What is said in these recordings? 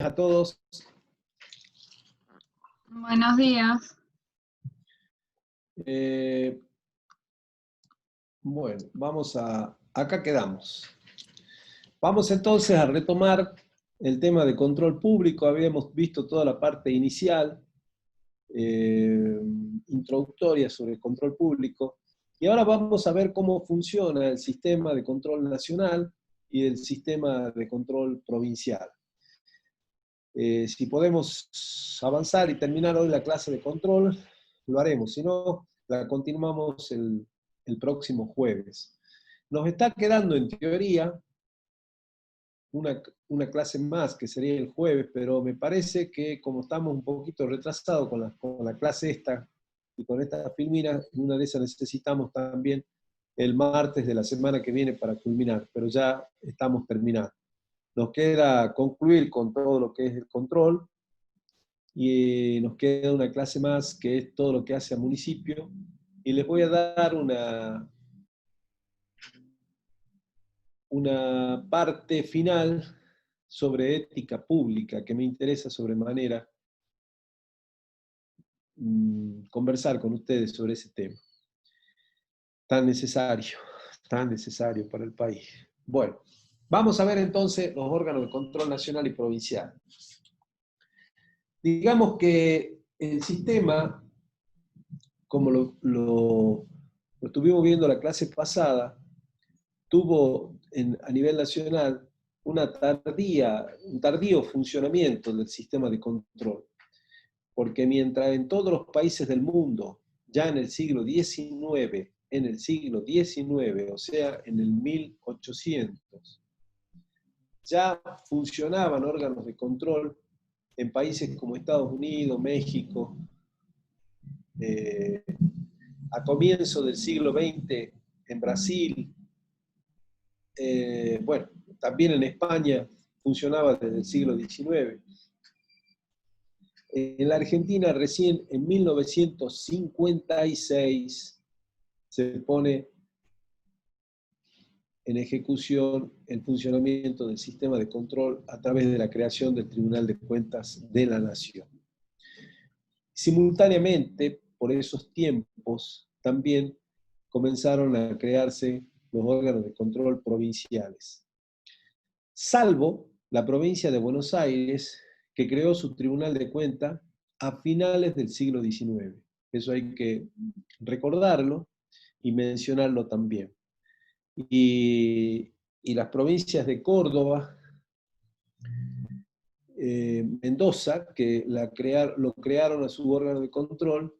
A todos. Buenos días. Bueno, acá quedamos. Vamos entonces a retomar el tema de control público. Habíamos visto toda la parte inicial, introductoria sobre el control público, y ahora vamos a ver cómo funciona el sistema de control nacional y el sistema de control provincial. Si podemos avanzar y terminar hoy la clase de control, lo haremos. Si no, la continuamos el próximo jueves. Nos está quedando en teoría una clase más, que sería el jueves, pero me parece que como estamos un poquito retrasados con la clase esta y con esta filmina, en una de esas necesitamos también el martes de la semana que viene para culminar, pero ya estamos terminando. Nos queda concluir con todo lo que es el control, y nos queda una clase más que es todo lo que hace al municipio, y les voy a dar una parte final sobre ética pública que me interesa sobremanera conversar con ustedes sobre ese tema tan necesario para el país. Bueno, vamos a ver entonces los órganos de control nacional y provincial. Digamos que el sistema, como lo estuvimos viendo la clase pasada, tuvo a nivel nacional un tardío funcionamiento del sistema de control, porque mientras en todos los países del mundo, ya en el siglo XIX, o sea, en el 1800, ya funcionaban órganos de control en países como Estados Unidos, México, a comienzo del siglo XX en Brasil, bueno, también en España funcionaba desde el siglo XIX. En la Argentina recién en 1956 se pone en ejecución el funcionamiento del sistema de control a través de la creación del Tribunal de Cuentas de la Nación. Simultáneamente, por esos tiempos, también comenzaron a crearse los órganos de control provinciales, salvo la provincia de Buenos Aires, que creó su Tribunal de Cuentas a finales del siglo XIX. Eso hay que recordarlo y mencionarlo también. Y las provincias de Córdoba, Mendoza, que lo crearon a su órgano de control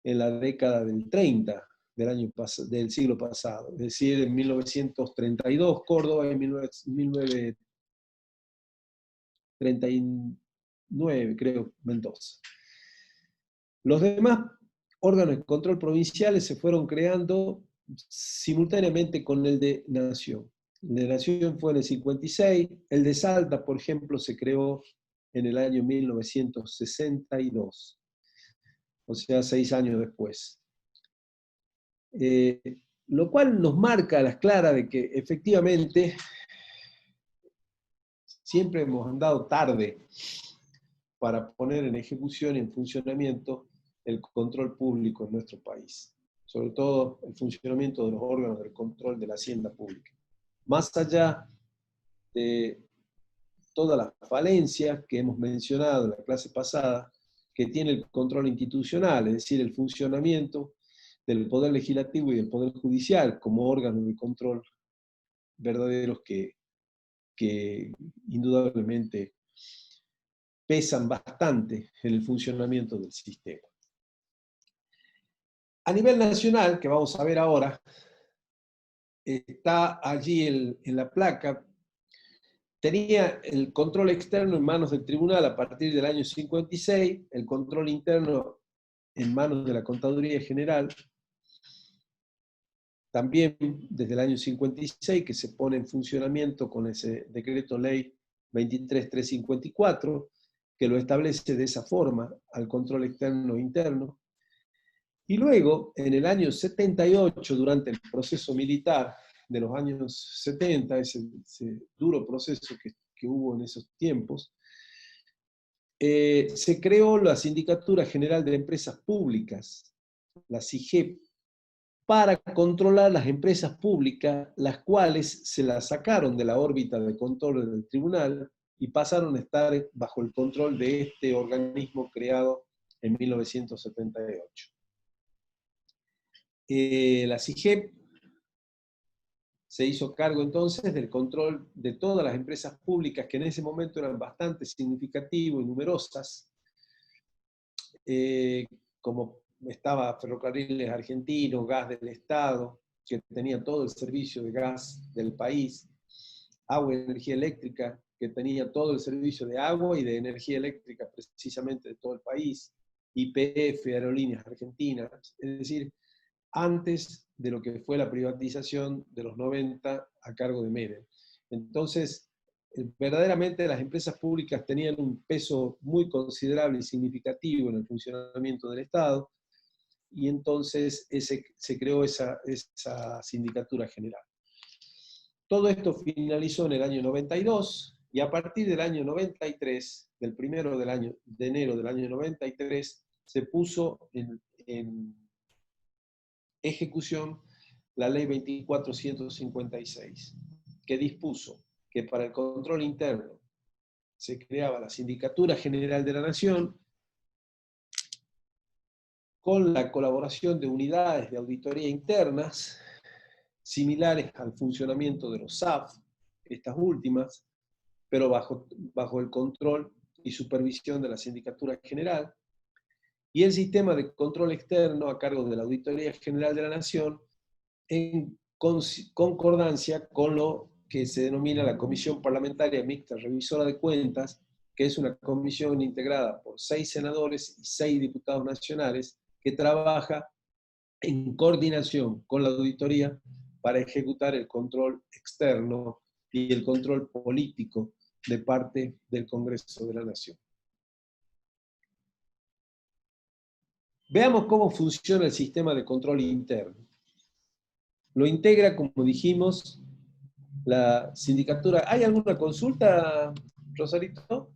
en la década del 30 del siglo pasado, es decir, en 1932 Córdoba y en 1939, creo, Mendoza. Los demás órganos de control provinciales se fueron creando simultáneamente con el de Nación. El de Nación fue en el 56, el de Salta, por ejemplo, se creó en el año 1962, o sea, 6 años después. Lo cual nos marca a las claras de que efectivamente siempre hemos andado tarde para poner en ejecución y en funcionamiento el control público en nuestro país, sobre todo el funcionamiento de los órganos del control de la hacienda pública. Más allá de todas las falencias que hemos mencionado en la clase pasada, que tiene el control institucional, es decir, el funcionamiento del Poder Legislativo y del Poder Judicial como órganos de control verdaderos que indudablemente pesan bastante en el funcionamiento del sistema. A nivel nacional, que vamos a ver ahora, está allí en la placa, tenía el control externo en manos del tribunal a partir del año 56, el control interno en manos de la Contaduría General, también desde el año 56, que se pone en funcionamiento con ese decreto ley 23.354, que lo establece de esa forma al control externo e interno. Y luego, en el año 78, durante el proceso militar de los años 70, ese duro proceso que hubo en esos tiempos, se creó la Sindicatura General de Empresas Públicas, la SIGEP, para controlar las empresas públicas, las cuales se las sacaron de la órbita de control del tribunal y pasaron a estar bajo el control de este organismo creado en 1978. La SIGEP se hizo cargo entonces del control de todas las empresas públicas que en ese momento eran bastante significativas y numerosas, como estaba Ferrocarriles Argentinos, Gas del Estado, que tenía todo el servicio de gas del país, Agua y Energía Eléctrica, que tenía todo el servicio de agua y de energía eléctrica precisamente de todo el país, YPF, Aerolíneas Argentinas, es decir, antes de lo que fue la privatización de los 90 a cargo de Menem. Entonces, verdaderamente las empresas públicas tenían un peso muy considerable y significativo en el funcionamiento del Estado, y entonces se creó esa sindicatura general. Todo esto finalizó en el año 92, y a partir del año 93, del 1 de enero del año 93, se puso en ejecución la ley 24.156, que dispuso que para el control interno se creaba la Sindicatura General de la Nación, con la colaboración de unidades de auditoría internas, similares al funcionamiento de los SAF, estas últimas, pero bajo el control y supervisión de la Sindicatura General, y el sistema de control externo a cargo de la Auditoría General de la Nación, en concordancia con lo que se denomina la Comisión Parlamentaria Mixta Revisora de Cuentas, que es una comisión integrada por 6 senadores y 6 diputados nacionales, que trabaja en coordinación con la auditoría para ejecutar el control externo y el control político de parte del Congreso de la Nación. Veamos cómo funciona el sistema de control interno. Lo integra, como dijimos, la sindicatura. ¿Hay alguna consulta, Rosarito?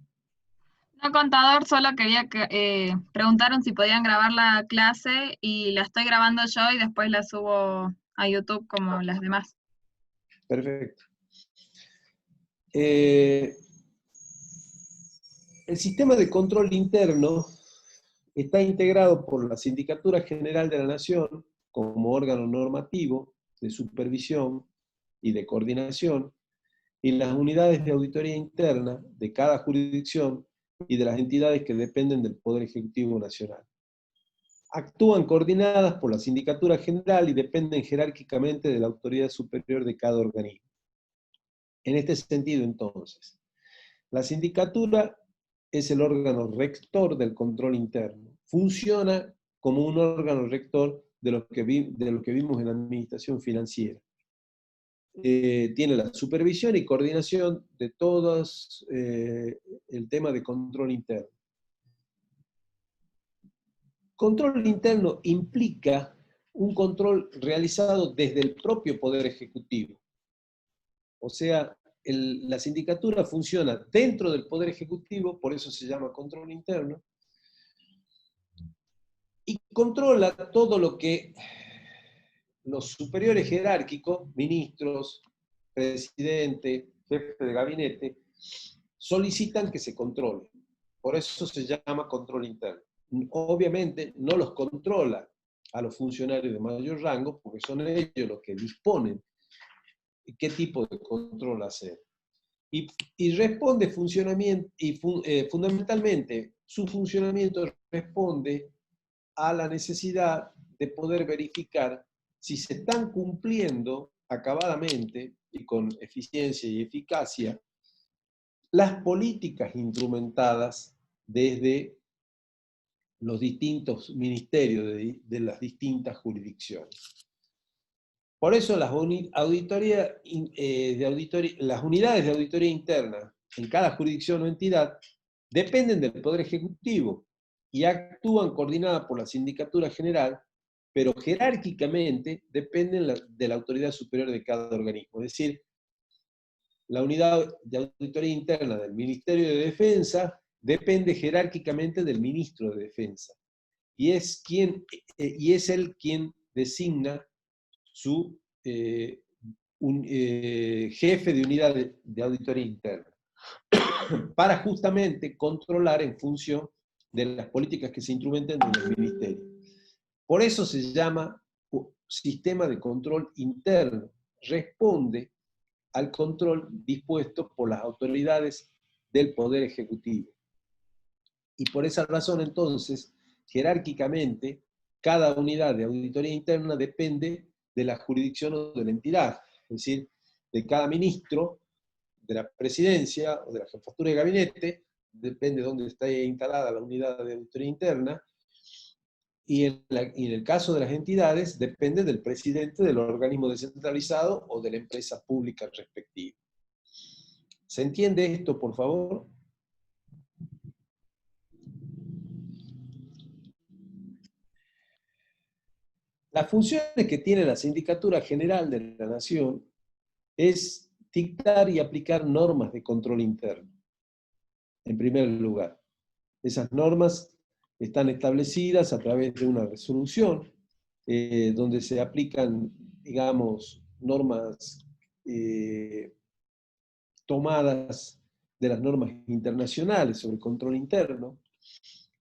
No, contador, solo quería que preguntaron si podían grabar la clase y la estoy grabando yo y después la subo a YouTube como las demás. Perfecto. El sistema de control interno está integrado por la Sindicatura General de la Nación como órgano normativo de supervisión y de coordinación, y las unidades de auditoría interna de cada jurisdicción y de las entidades que dependen del Poder Ejecutivo Nacional. Actúan coordinadas por la Sindicatura General y dependen jerárquicamente de la autoridad superior de cada organismo. En este sentido, entonces, la sindicatura es el órgano rector del control interno. Funciona como un órgano rector de lo que vimos en la administración financiera. Tiene la supervisión y coordinación de todos el tema de control interno. Control interno implica un control realizado desde el propio Poder Ejecutivo. O sea, la sindicatura funciona dentro del Poder Ejecutivo, por eso se llama control interno, y controla todo lo que los superiores jerárquicos, ministros, presidente, jefe de gabinete, solicitan que se controle. Por eso se llama control interno. Obviamente no los controla a los funcionarios de mayor rango, porque son ellos los que disponen qué tipo de control hacer. Y responde fundamentalmente, su funcionamiento responde a la necesidad de poder verificar si se están cumpliendo acabadamente y con eficiencia y eficacia las políticas instrumentadas desde los distintos ministerios de las distintas jurisdicciones. Por eso las unidades de auditoría interna en cada jurisdicción o entidad dependen del Poder Ejecutivo y actúan coordinadas por la Sindicatura General, pero jerárquicamente dependen de la autoridad superior de cada organismo. Es decir, la unidad de auditoría interna del Ministerio de Defensa depende jerárquicamente del ministro de Defensa, y es él quien designa su jefe de unidad de auditoría interna, para justamente controlar en función de las políticas que se instrumenten en el ministerio. Por eso se llama sistema de control interno. Responde al control dispuesto por las autoridades del Poder Ejecutivo. Y por esa razón, entonces, jerárquicamente, cada unidad de auditoría interna depende de la jurisdicción o de la entidad, es decir, de cada ministro, de la presidencia o de la jefatura de gabinete, depende de dónde esté instalada la unidad de auditoría interna, y en el caso de las entidades, depende del presidente del organismo descentralizado o de la empresa pública respectiva. ¿Se entiende esto, por favor? Las funciones que tiene la Sindicatura General de la Nación es dictar y aplicar normas de control interno, en primer lugar. Esas normas están establecidas a través de una resolución, donde se aplican, digamos, normas tomadas de las normas internacionales sobre control interno,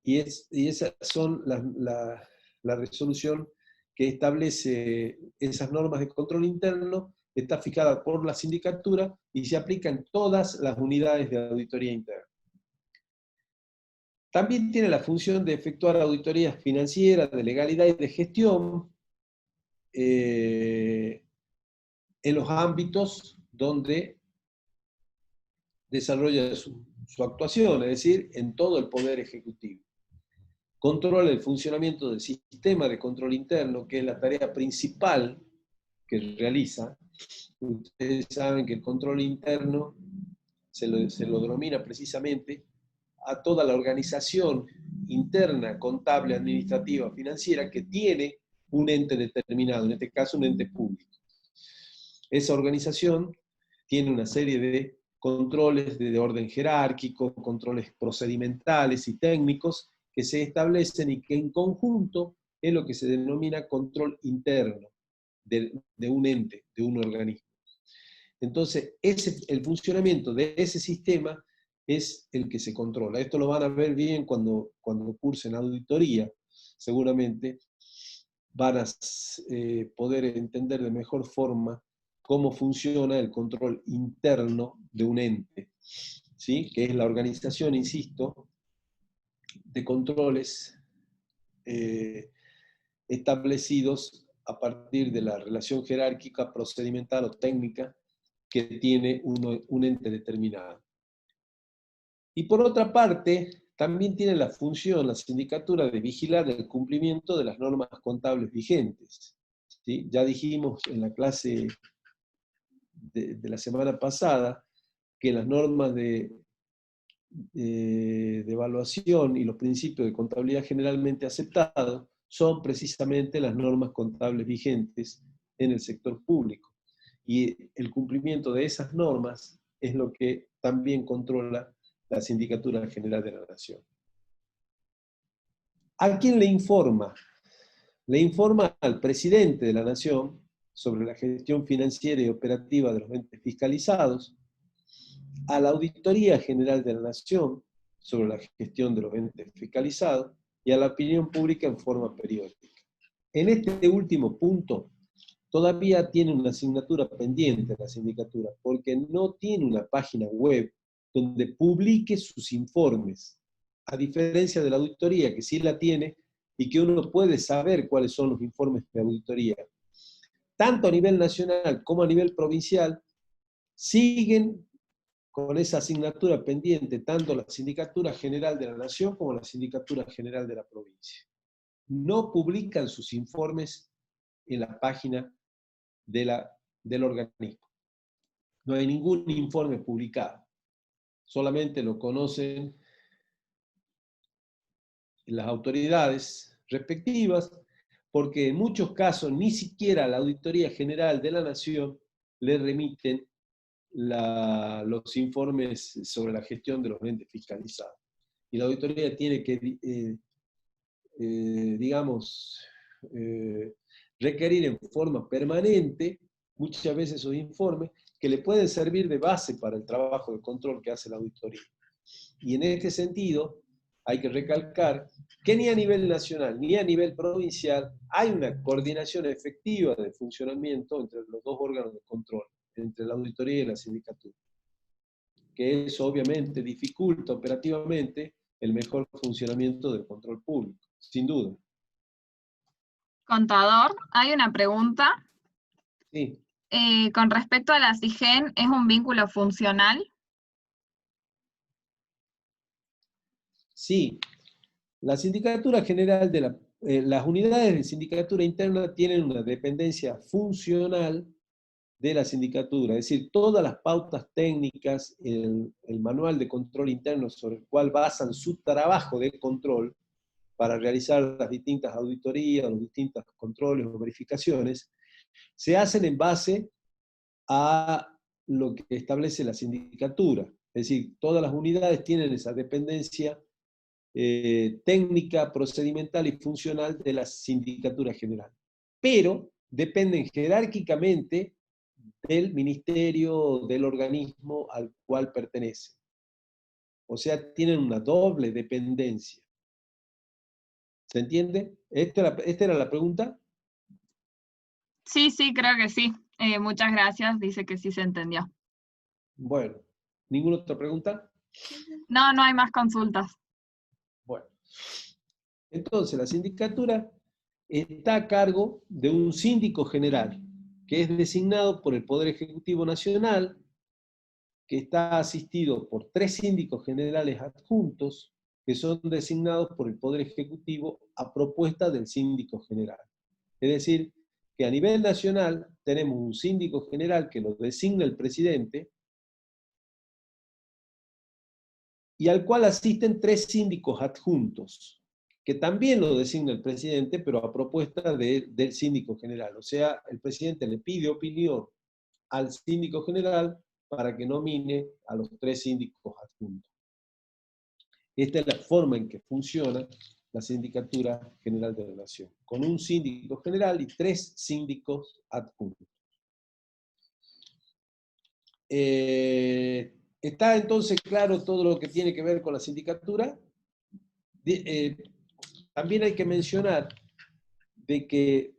y esas son la resolución que establece esas normas de control interno, está fijada por la sindicatura y se aplica en todas las unidades de auditoría interna. También tiene la función de efectuar auditorías financieras, de legalidad y de gestión en los ámbitos donde desarrolla su actuación, es decir, en todo el Poder Ejecutivo. Controla el funcionamiento del sistema de control interno, que es la tarea principal que realiza. Ustedes saben que el control interno se lo denomina precisamente a toda la organización interna, contable, administrativa, financiera, que tiene un ente determinado, en este caso un ente público. Esa organización tiene una serie de controles de orden jerárquico, controles procedimentales y técnicos que se establecen y que en conjunto es lo que se denomina control interno de un ente, de un organismo. Entonces, el funcionamiento de ese sistema es el que se controla. Esto lo van a ver bien cuando cursen auditoría. Seguramente van a poder entender de mejor forma cómo funciona el control interno de un ente, ¿sí? Que es la organización, insisto, de controles establecidos a partir de la relación jerárquica, procedimental o técnica que tiene un ente determinado. Y por otra parte, también tiene la función, la sindicatura, de vigilar el cumplimiento de las normas contables vigentes. ¿Sí? Ya dijimos en la clase de la semana pasada que las normas de evaluación y los principios de contabilidad generalmente aceptados son precisamente las normas contables vigentes en el sector público. Y el cumplimiento de esas normas es lo que también controla la Sindicatura General de la Nación. ¿A quién le informa? Le informa al presidente de la Nación sobre la gestión financiera y operativa de los entes fiscalizados, a la Auditoría General de la Nación sobre la gestión de los entes fiscalizados y a la opinión pública en forma periódica. En este último punto, todavía tiene una asignatura pendiente la sindicatura, porque no tiene una página web donde publique sus informes, a diferencia de la auditoría, que sí la tiene y que uno puede saber cuáles son los informes de auditoría. Tanto a nivel nacional como a nivel provincial, siguen con esa asignatura pendiente tanto la Sindicatura General de la Nación como la Sindicatura General de la provincia. No publican sus informes en la página del organismo. No hay ningún informe publicado. Solamente lo conocen las autoridades respectivas, porque en muchos casos ni siquiera a la Auditoría General de la Nación le remiten los informes sobre la gestión de los entes fiscalizados. y la auditoría tiene que, digamos, requerir en forma permanente, muchas veces esos informes, que le pueden servir de base para el trabajo de control que hace la auditoría. Y en este sentido, hay que recalcar que ni a nivel nacional ni a nivel provincial hay una coordinación efectiva de funcionamiento entre los dos órganos de control, entre la auditoría y la sindicatura, que eso obviamente dificulta operativamente el mejor funcionamiento del control público, sin duda. Contador, hay una pregunta. Sí. Con respecto a la SIGEN, ¿es un vínculo funcional? Sí. La Sindicatura General de las unidades de sindicatura interna tienen una dependencia funcional de la sindicatura, es decir, todas las pautas técnicas, el manual de control interno sobre el cual basan su trabajo de control para realizar las distintas auditorías, los distintos controles o verificaciones, se hacen en base a lo que establece la sindicatura. Es decir, todas las unidades tienen esa dependencia técnica, procedimental y funcional de la sindicatura general. Pero dependen jerárquicamente del ministerio, del organismo al cual pertenece. O sea, tienen una doble dependencia. ¿Se entiende? ¿Esta era la pregunta? Sí, sí, creo que sí. Muchas gracias, dice que sí se entendió. Bueno, ¿ninguna otra pregunta? No, no hay más consultas. Bueno, entonces la sindicatura está a cargo de un síndico general, que es designado por el Poder Ejecutivo Nacional, que está asistido por 3 síndicos generales adjuntos, que son designados por el Poder Ejecutivo a propuesta del síndico general. Es decir, que a nivel nacional tenemos un síndico general que lo designa el presidente, y al cual asisten 3 síndicos adjuntos, que también lo designa el presidente, pero a propuesta del síndico general. O sea, el presidente le pide opinión al síndico general para que nomine a los 3 síndicos adjuntos. Esta es la forma en que funciona la Sindicatura General de la Nación, con un síndico general y 3 síndicos adjuntos. ¿Está entonces claro todo lo que tiene que ver con la sindicatura? También hay que mencionar de que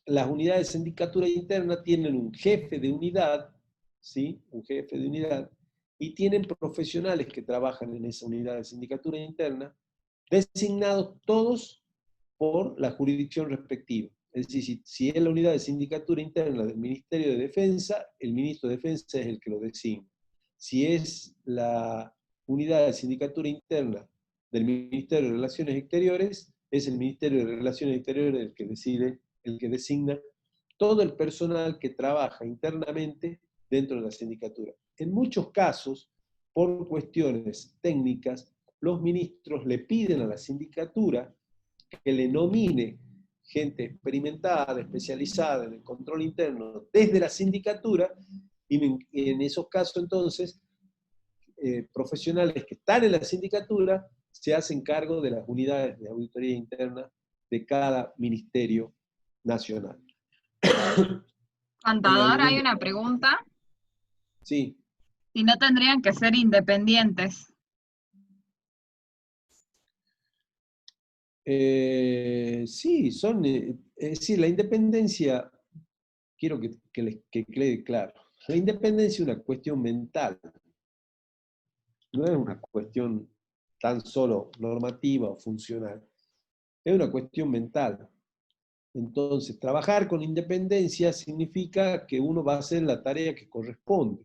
las unidades de sindicatura interna tienen un jefe de unidad, ¿sí? Un jefe de unidad, y tienen profesionales que trabajan en esa unidad de sindicatura interna, designados todos por la jurisdicción respectiva. Es decir, si es la unidad de sindicatura interna del Ministerio de Defensa, el ministro de Defensa es el que lo designa. Si es la unidad de sindicatura interna del Ministerio de Relaciones Exteriores, es el Ministerio de Relaciones Exteriores el que decide, el que designa todo el personal que trabaja internamente dentro de la sindicatura. En muchos casos, por cuestiones técnicas, los ministros le piden a la sindicatura que le nomine gente experimentada, especializada en el control interno desde la sindicatura, y en esos casos entonces, profesionales que están en la sindicatura se hacen cargo de las unidades de auditoría interna de cada ministerio nacional. Contador, hay una pregunta. Sí. Si no tendrían que ser independientes. Sí, son, es decir, la independencia, quiero que quede claro, la independencia es una cuestión mental, no es una cuestión tan solo normativa o funcional, es una cuestión mental. Entonces, trabajar con independencia significa que uno va a hacer la tarea que corresponde.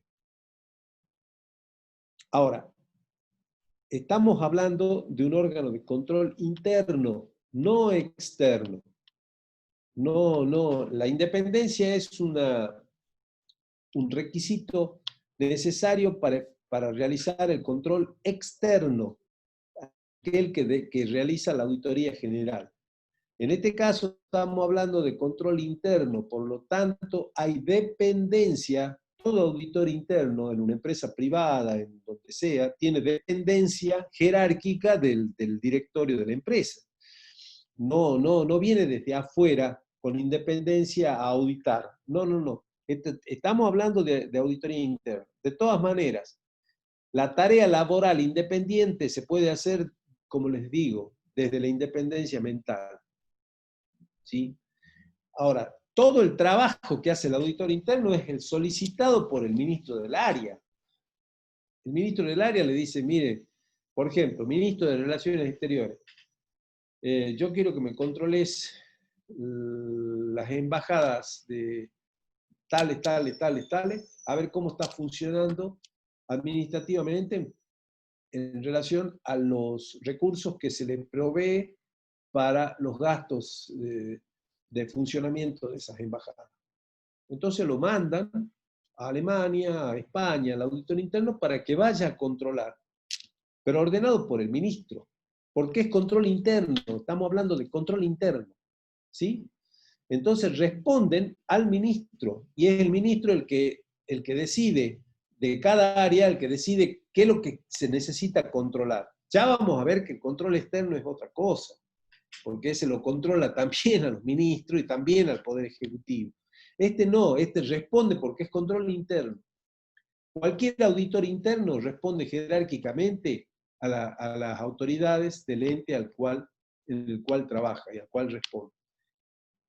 Ahora, estamos hablando de un órgano de control interno, no externo. No, la independencia es un requisito necesario para realizar el control externo, aquel que realiza la auditoría general. En este caso estamos hablando de control interno, por lo tanto hay dependencia todo auditor interno en una empresa privada, en donde sea, tiene dependencia jerárquica del directorio de la empresa. No viene desde afuera con independencia a auditar. No. Estamos hablando de auditoría interna. De todas maneras, la tarea laboral independiente se puede hacer, como les digo, desde la independencia mental. ¿Sí? Ahora, todo el trabajo que hace el auditor interno es el solicitado por el ministro del área. El ministro del área le dice, mire, por ejemplo, ministro de Relaciones Exteriores, yo quiero que me controles las embajadas de tales, a ver cómo está funcionando administrativamente en relación a los recursos que se le provee para los gastos de funcionamiento de esas embajadas. Entonces lo mandan a Alemania, a España, al auditor interno, para que vaya a controlar, pero ordenado por el ministro, porque es control interno, estamos hablando de control interno, ¿sí? Entonces responden al ministro, y es el ministro el que decide de cada área, el que decide qué es lo que se necesita controlar. Ya vamos a ver que el control externo es otra cosa, porque ese lo controla también a los ministros y también al Poder Ejecutivo. Este no, este responde porque es control interno. Cualquier auditor interno responde jerárquicamente a las autoridades del ente en el cual trabaja y al cual responde.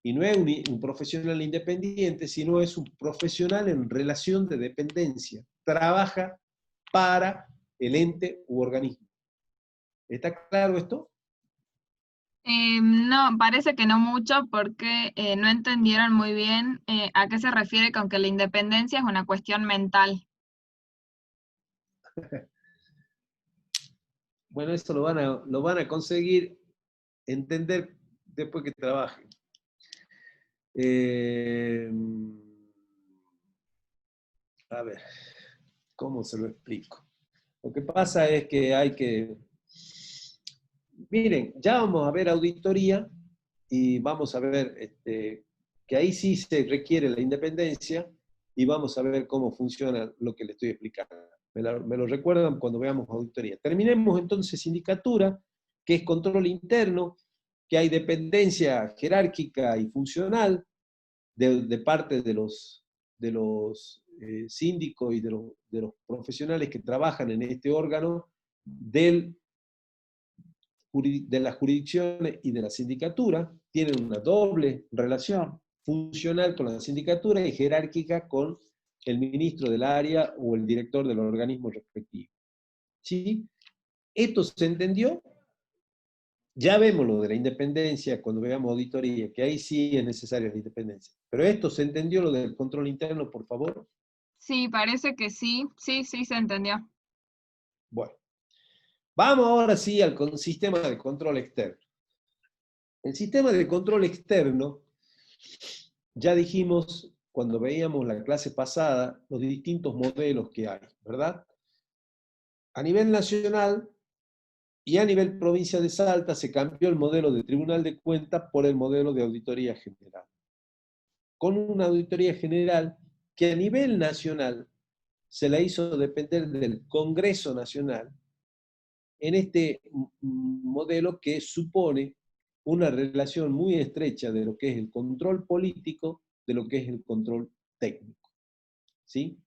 Y no es un profesional independiente, sino es un profesional en relación de dependencia. Trabaja para el ente u organismo. ¿Está claro esto? No, parece que no mucho porque no entendieron muy bien a qué se refiere con que la independencia es una cuestión mental. Bueno, esto lo van a conseguir entender después que trabajen. A ver, ¿cómo se lo explico? Lo que pasa es que hay que... Miren, ya vamos a ver auditoría y vamos a ver que ahí sí se requiere la independencia y vamos a ver cómo funciona lo que le estoy explicando. Me lo recuerdan cuando veamos auditoría. Terminemos entonces sindicatura, que es control interno, que hay dependencia jerárquica y funcional de parte de los síndicos y de los profesionales que trabajan en este órgano de las jurisdicciones y de la sindicatura, tienen una doble relación funcional con la sindicatura y jerárquica con el ministro del área o el director del organismo respectivo. ¿Sí? ¿Esto se entendió? Ya vemos lo de la independencia cuando veamos auditoría, que ahí sí es necesaria la independencia. Pero esto se entendió lo del control interno, por favor. Sí, parece que sí. Sí, se entendió. Bueno, vamos ahora sí al sistema de control externo. El sistema de control externo, ya dijimos cuando veíamos la clase pasada, los distintos modelos que hay, ¿verdad? A nivel nacional y a nivel provincia de Salta se cambió el modelo de Tribunal de Cuentas por el modelo de Auditoría General. Con una Auditoría General que a nivel nacional se la hizo depender del Congreso Nacional en este modelo que supone una relación muy estrecha de lo que es el control político, de lo que es el control técnico. ¿Sí?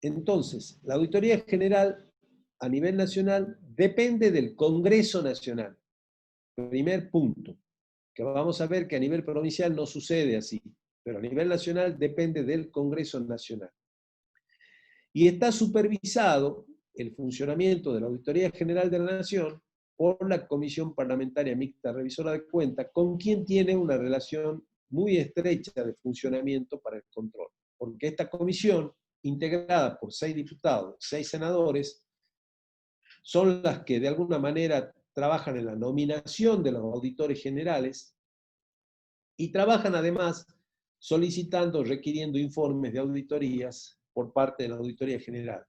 Entonces, la Auditoría General a nivel nacional depende del Congreso Nacional. Primer punto, que vamos a ver que a nivel provincial no sucede así, pero a nivel nacional depende del Congreso Nacional. Y está supervisado el funcionamiento de la Auditoría General de la Nación por la Comisión Parlamentaria Mixta Revisora de Cuentas, con quien tiene una relación muy estrecha de funcionamiento para el control. Porque esta comisión, integrada por 6 diputados, 6 senadores, son las que de alguna manera trabajan en la nominación de los auditores generales y trabajan además solicitando, requiriendo informes de auditorías por parte de la Auditoría General.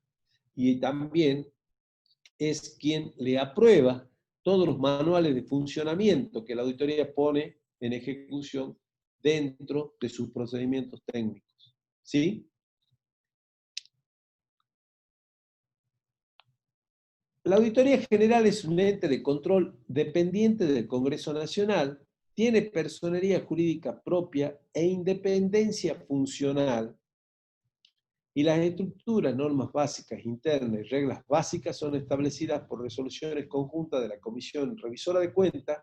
Y también es quien le aprueba todos los manuales de funcionamiento que la auditoría pone en ejecución dentro de sus procedimientos técnicos. ¿sí? La Auditoría General es un ente de control dependiente del Congreso Nacional, tiene personería jurídica propia e independencia funcional, y las estructuras, normas básicas internas y reglas básicas son establecidas por resoluciones conjuntas de la Comisión Revisora de Cuentas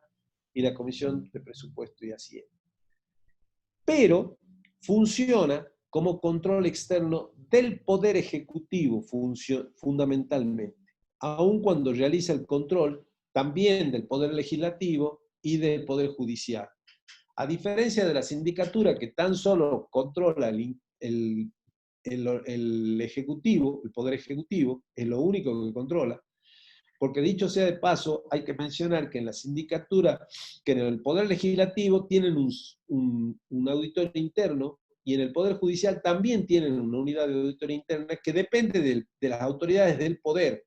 y la Comisión de Presupuesto y Hacienda. Pero funciona como control externo del Poder Ejecutivo fundamentalmente, aun cuando realiza el control también del Poder Legislativo y del Poder Judicial. A diferencia de la sindicatura, que tan solo controla el Ejecutivo, el Poder Ejecutivo, es lo único que controla, porque dicho sea de paso, hay que mencionar que en la sindicatura, que en el Poder Legislativo tienen un auditor interno, y en el Poder Judicial también tienen una unidad de auditoría interna que depende de las autoridades del poder,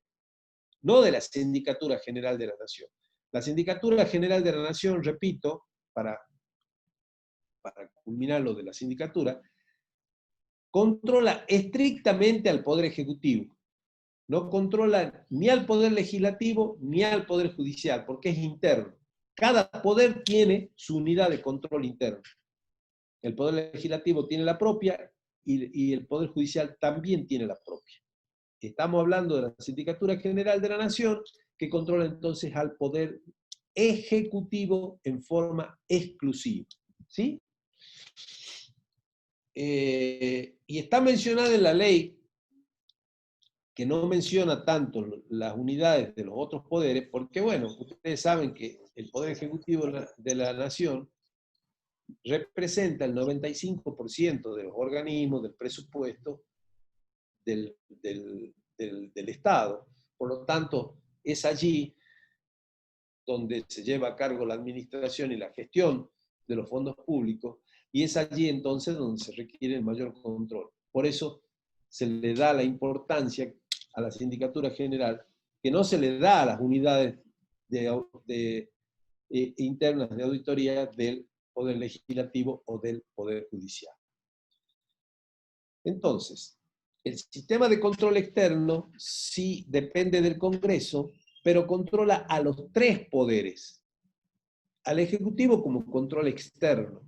no de la Sindicatura General de la Nación. La Sindicatura General de la Nación, repito, para culminar lo de la sindicatura, controla estrictamente al Poder Ejecutivo. No controla ni al Poder Legislativo ni al Poder Judicial, porque es interno. Cada poder tiene su unidad de control interno. El Poder Legislativo tiene la propia y el Poder Judicial también tiene la propia. Estamos hablando de la Sindicatura General de la Nación, que controla entonces al Poder Ejecutivo en forma exclusiva. ¿Sí? Y está mencionada en la ley, que no menciona tanto las unidades de los otros poderes, porque bueno, ustedes saben que el Poder Ejecutivo de la Nación representa el 95% de los organismos, del presupuesto del Estado. Por lo tanto, es allí donde se lleva a cargo la administración y la gestión de los fondos públicos, y es allí entonces donde se requiere el mayor control. Por eso se le da la importancia a la Sindicatura General, que no se le da a las unidades internas de auditoría del Poder Legislativo o del Poder Judicial. Entonces, el sistema de control externo sí depende del Congreso, pero controla a los tres poderes. Al Ejecutivo como control externo,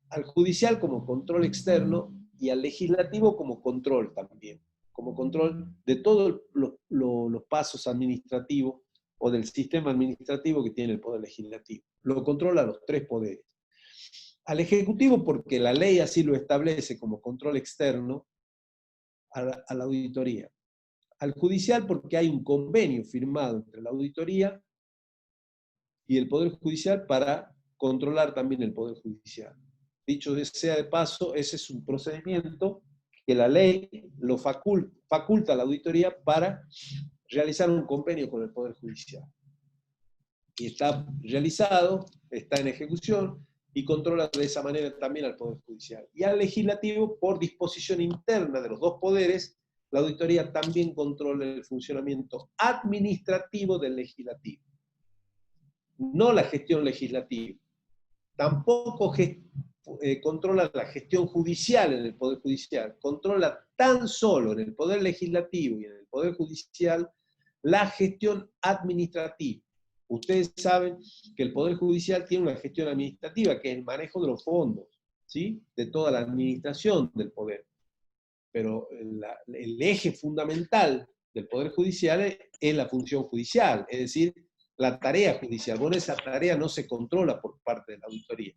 al Judicial como control externo y al Legislativo como control también, como control de todos los pasos administrativos o del sistema administrativo que tiene el Poder Legislativo. Lo controla a los tres poderes. Al Ejecutivo porque la ley así lo establece como control externo a la auditoría. Al Judicial porque hay un convenio firmado entre la auditoría y el Poder Judicial para controlar también el Poder Judicial. Dicho sea de paso, ese es un procedimiento que la ley lo faculta a la auditoría para realizar un convenio con el Poder Judicial. Y está realizado, está en ejecución, y controla de esa manera también al Poder Judicial. Y al Legislativo, por disposición interna de los dos poderes, la auditoría también controla el funcionamiento administrativo del Legislativo. No la gestión legislativa. Tampoco controla la gestión judicial en el Poder Judicial. Controla tan solo en el Poder Legislativo y en el Poder Judicial la gestión administrativa. Ustedes saben que el Poder Judicial tiene una gestión administrativa, que es el manejo de los fondos, ¿sí? De toda la administración del poder. Pero el eje fundamental del Poder Judicial es la función judicial, es decir, la tarea judicial. Bueno, esa tarea no se controla por parte de la auditoría.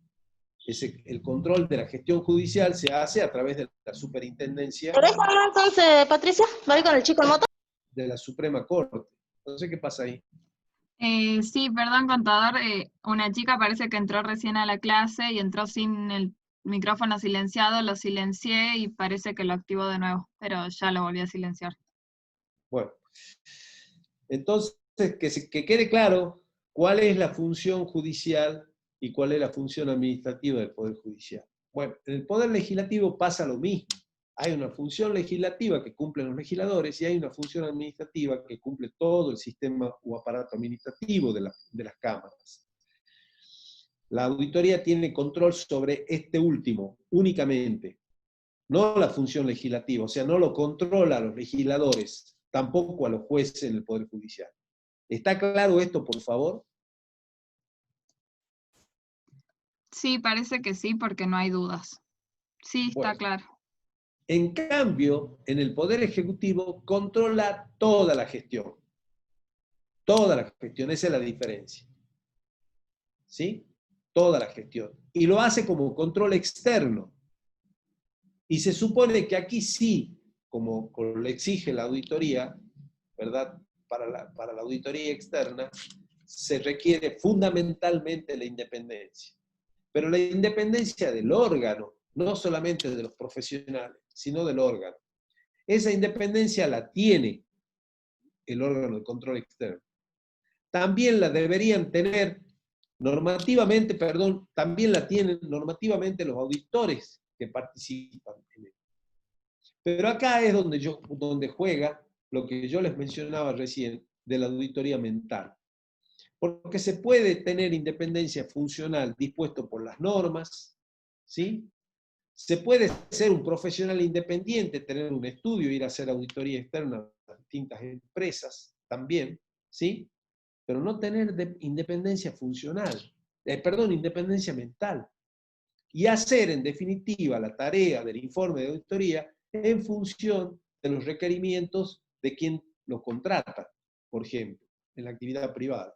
El control de la gestión judicial se hace a través de la superintendencia. ¿Te dejo hablar entonces, Patricia? ¿Voy con el chico en moto? De la Suprema Corte. No sé qué pasa ahí. Sí, perdón, contador. Una chica parece que entró recién a la clase y entró sin el micrófono silenciado, lo silencié y parece que lo activó de nuevo, pero ya lo volví a silenciar. Bueno, entonces que quede claro cuál es la función judicial y cuál es la función administrativa del Poder Judicial. Bueno, en el Poder Legislativo pasa lo mismo. Hay una función legislativa que cumplen los legisladores y hay una función administrativa que cumple todo el sistema o aparato administrativo de las cámaras. La auditoría tiene control sobre este último, únicamente. no la función legislativa, o sea, no lo controla a los legisladores, tampoco a los jueces en el Poder Judicial. ¿Está claro esto, por favor? Sí, parece que sí, porque no hay dudas. Sí, está Bueno, claro. en cambio, en el Poder Ejecutivo controla toda la gestión. Toda la gestión, esa es la diferencia. ¿Sí? Toda la gestión. Y lo hace como control externo. Y se supone que aquí sí, como le exige la auditoría, ¿verdad? Para la auditoría externa, se requiere fundamentalmente la independencia. Pero la independencia del órgano, no solamente de los profesionales, sino del órgano. Esa independencia la tiene el órgano de control externo. También la deberían tener normativamente, perdón, también la tienen normativamente los auditores que participan en él. Pero acá es donde juega lo que yo les mencionaba recién de la auditoría mental. Porque se puede tener independencia funcional dispuesto por las normas, ¿sí? Se puede ser un profesional independiente, tener un estudio, ir a hacer auditoría externa a distintas empresas también, ¿sí? Pero no tener independencia funcional, independencia mental. Y hacer, en definitiva, la tarea del informe de auditoría en función de los requerimientos de quien lo contrata, por ejemplo, en la actividad privada.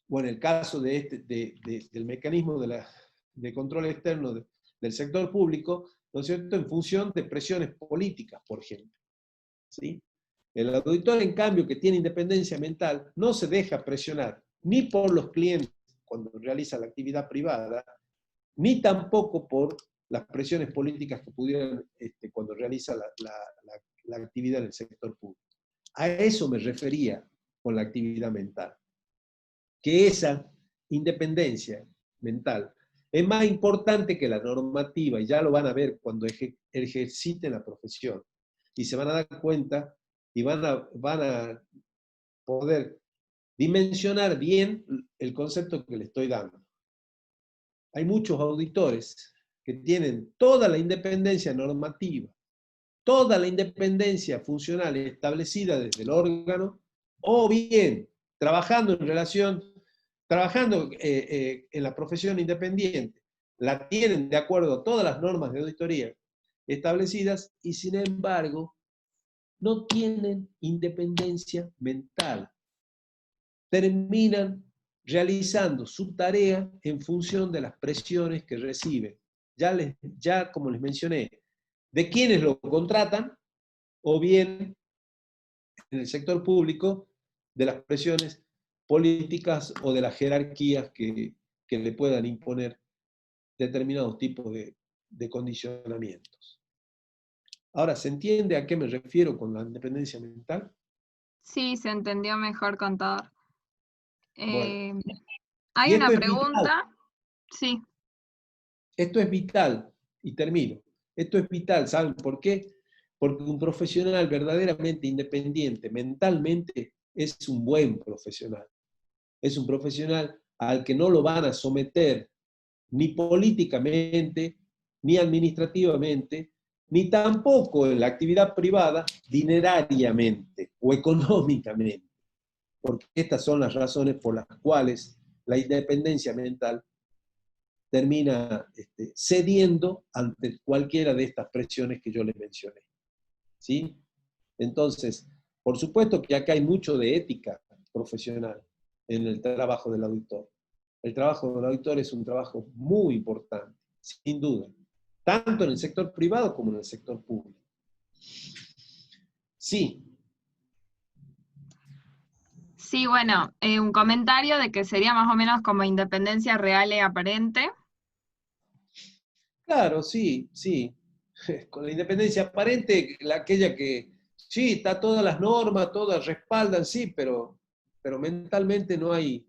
O en el caso del mecanismo de control externo del sector público, ¿no es cierto?, en función de presiones políticas, por ejemplo. ¿Sí? El auditor, en cambio, que tiene independencia mental, no se deja presionar ni por los clientes cuando realiza la actividad privada, ni tampoco por las presiones políticas que pudieran cuando realiza la actividad en el sector público. A eso me refería con la actividad mental. Que esa independencia mental es más importante que la normativa, y ya lo van a ver cuando ejerciten la profesión. Y se van a dar cuenta y van a poder dimensionar bien el concepto que le estoy dando. Hay muchos auditores que tienen toda la independencia normativa, toda la independencia funcional establecida desde el órgano, o bien trabajando en la profesión independiente, la tienen de acuerdo a todas las normas de auditoría establecidas y sin embargo no tienen independencia mental. Terminan realizando su tarea en función de las presiones que reciben. Ya como les mencioné, de quienes lo contratan, o bien en el sector público, de las presiones políticas o de las jerarquías que le puedan imponer determinados tipos de condicionamientos. Ahora, ¿se entiende a qué me refiero con la independencia mental? Sí, se entendió mejor, contador. Bueno, y Hay una pregunta. Sí. Esto es vital, y termino. Esto es vital, ¿saben por qué? Porque un profesional verdaderamente independiente mentalmente es un buen profesional. Es un profesional al que no lo van a someter ni políticamente, ni administrativamente, ni tampoco en la actividad privada dinerariamente o económicamente. Porque estas son las razones por las cuales la independencia mental termina cediendo ante cualquiera de estas presiones que yo les mencioné. ¿Sí? Entonces, por supuesto que acá hay mucho de ética profesional en el trabajo del auditor. El trabajo del auditor es un trabajo muy importante, sin duda, tanto en el sector privado como en el sector público. Sí. Sí, bueno, un comentario de que sería más o menos como independencia real y aparente. Claro, sí, sí. Con la independencia aparente, aquella que, sí, está todas las normas, todas respaldan, sí, pero mentalmente no hay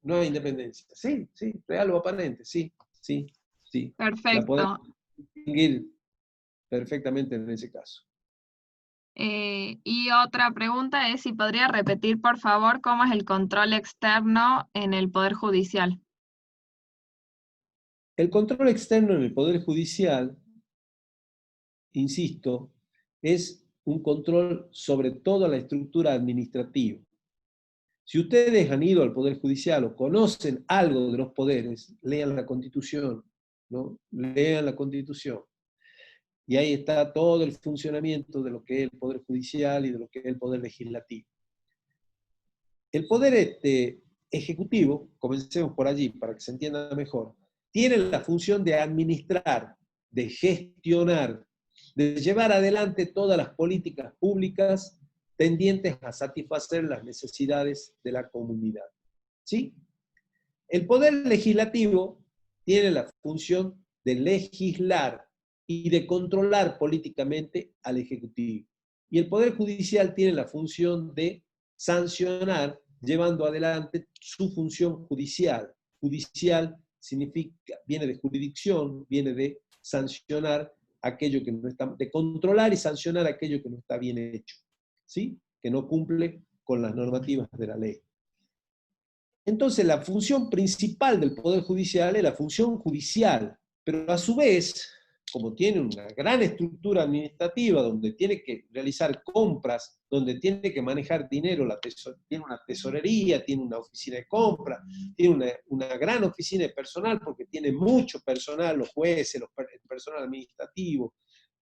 independencia. Sí, sí, real o aparente, sí, sí, sí. La podemos Perfecto. distinguir perfectamente en ese caso. Y otra pregunta es si podría repetir, por favor, cómo es el control externo en el Poder Judicial. El control externo en el Poder Judicial insisto, es un control sobre toda la estructura administrativa. Si ustedes han ido al Poder Judicial o conocen algo de los poderes, lean la Constitución, ¿no? Lean la Constitución. Y ahí está todo el funcionamiento de lo que es el Poder Judicial y de lo que es el Poder Legislativo. El Poder Ejecutivo, comencemos por allí para que se entienda mejor, tiene la función de administrar, de gestionar, de llevar adelante todas las políticas públicas tendientes a satisfacer las necesidades de la comunidad. ¿Sí? El Poder Legislativo tiene la función de legislar y de controlar políticamente al Ejecutivo. Y el Poder Judicial tiene la función de sancionar, llevando adelante su función judicial. Judicial significa, viene de jurisdicción, viene de sancionar aquello que no está, de controlar y sancionar aquello que no está bien hecho, ¿sí? Que no cumple con las normativas de la ley. Entonces, la función principal del Poder Judicial es la función judicial, pero a su vez, como tiene una gran estructura administrativa donde tiene que realizar compras, donde tiene que manejar dinero, tiene una tesorería, tiene una oficina de compra, tiene una gran oficina de personal porque tiene mucho personal, los jueces, el personal administrativo,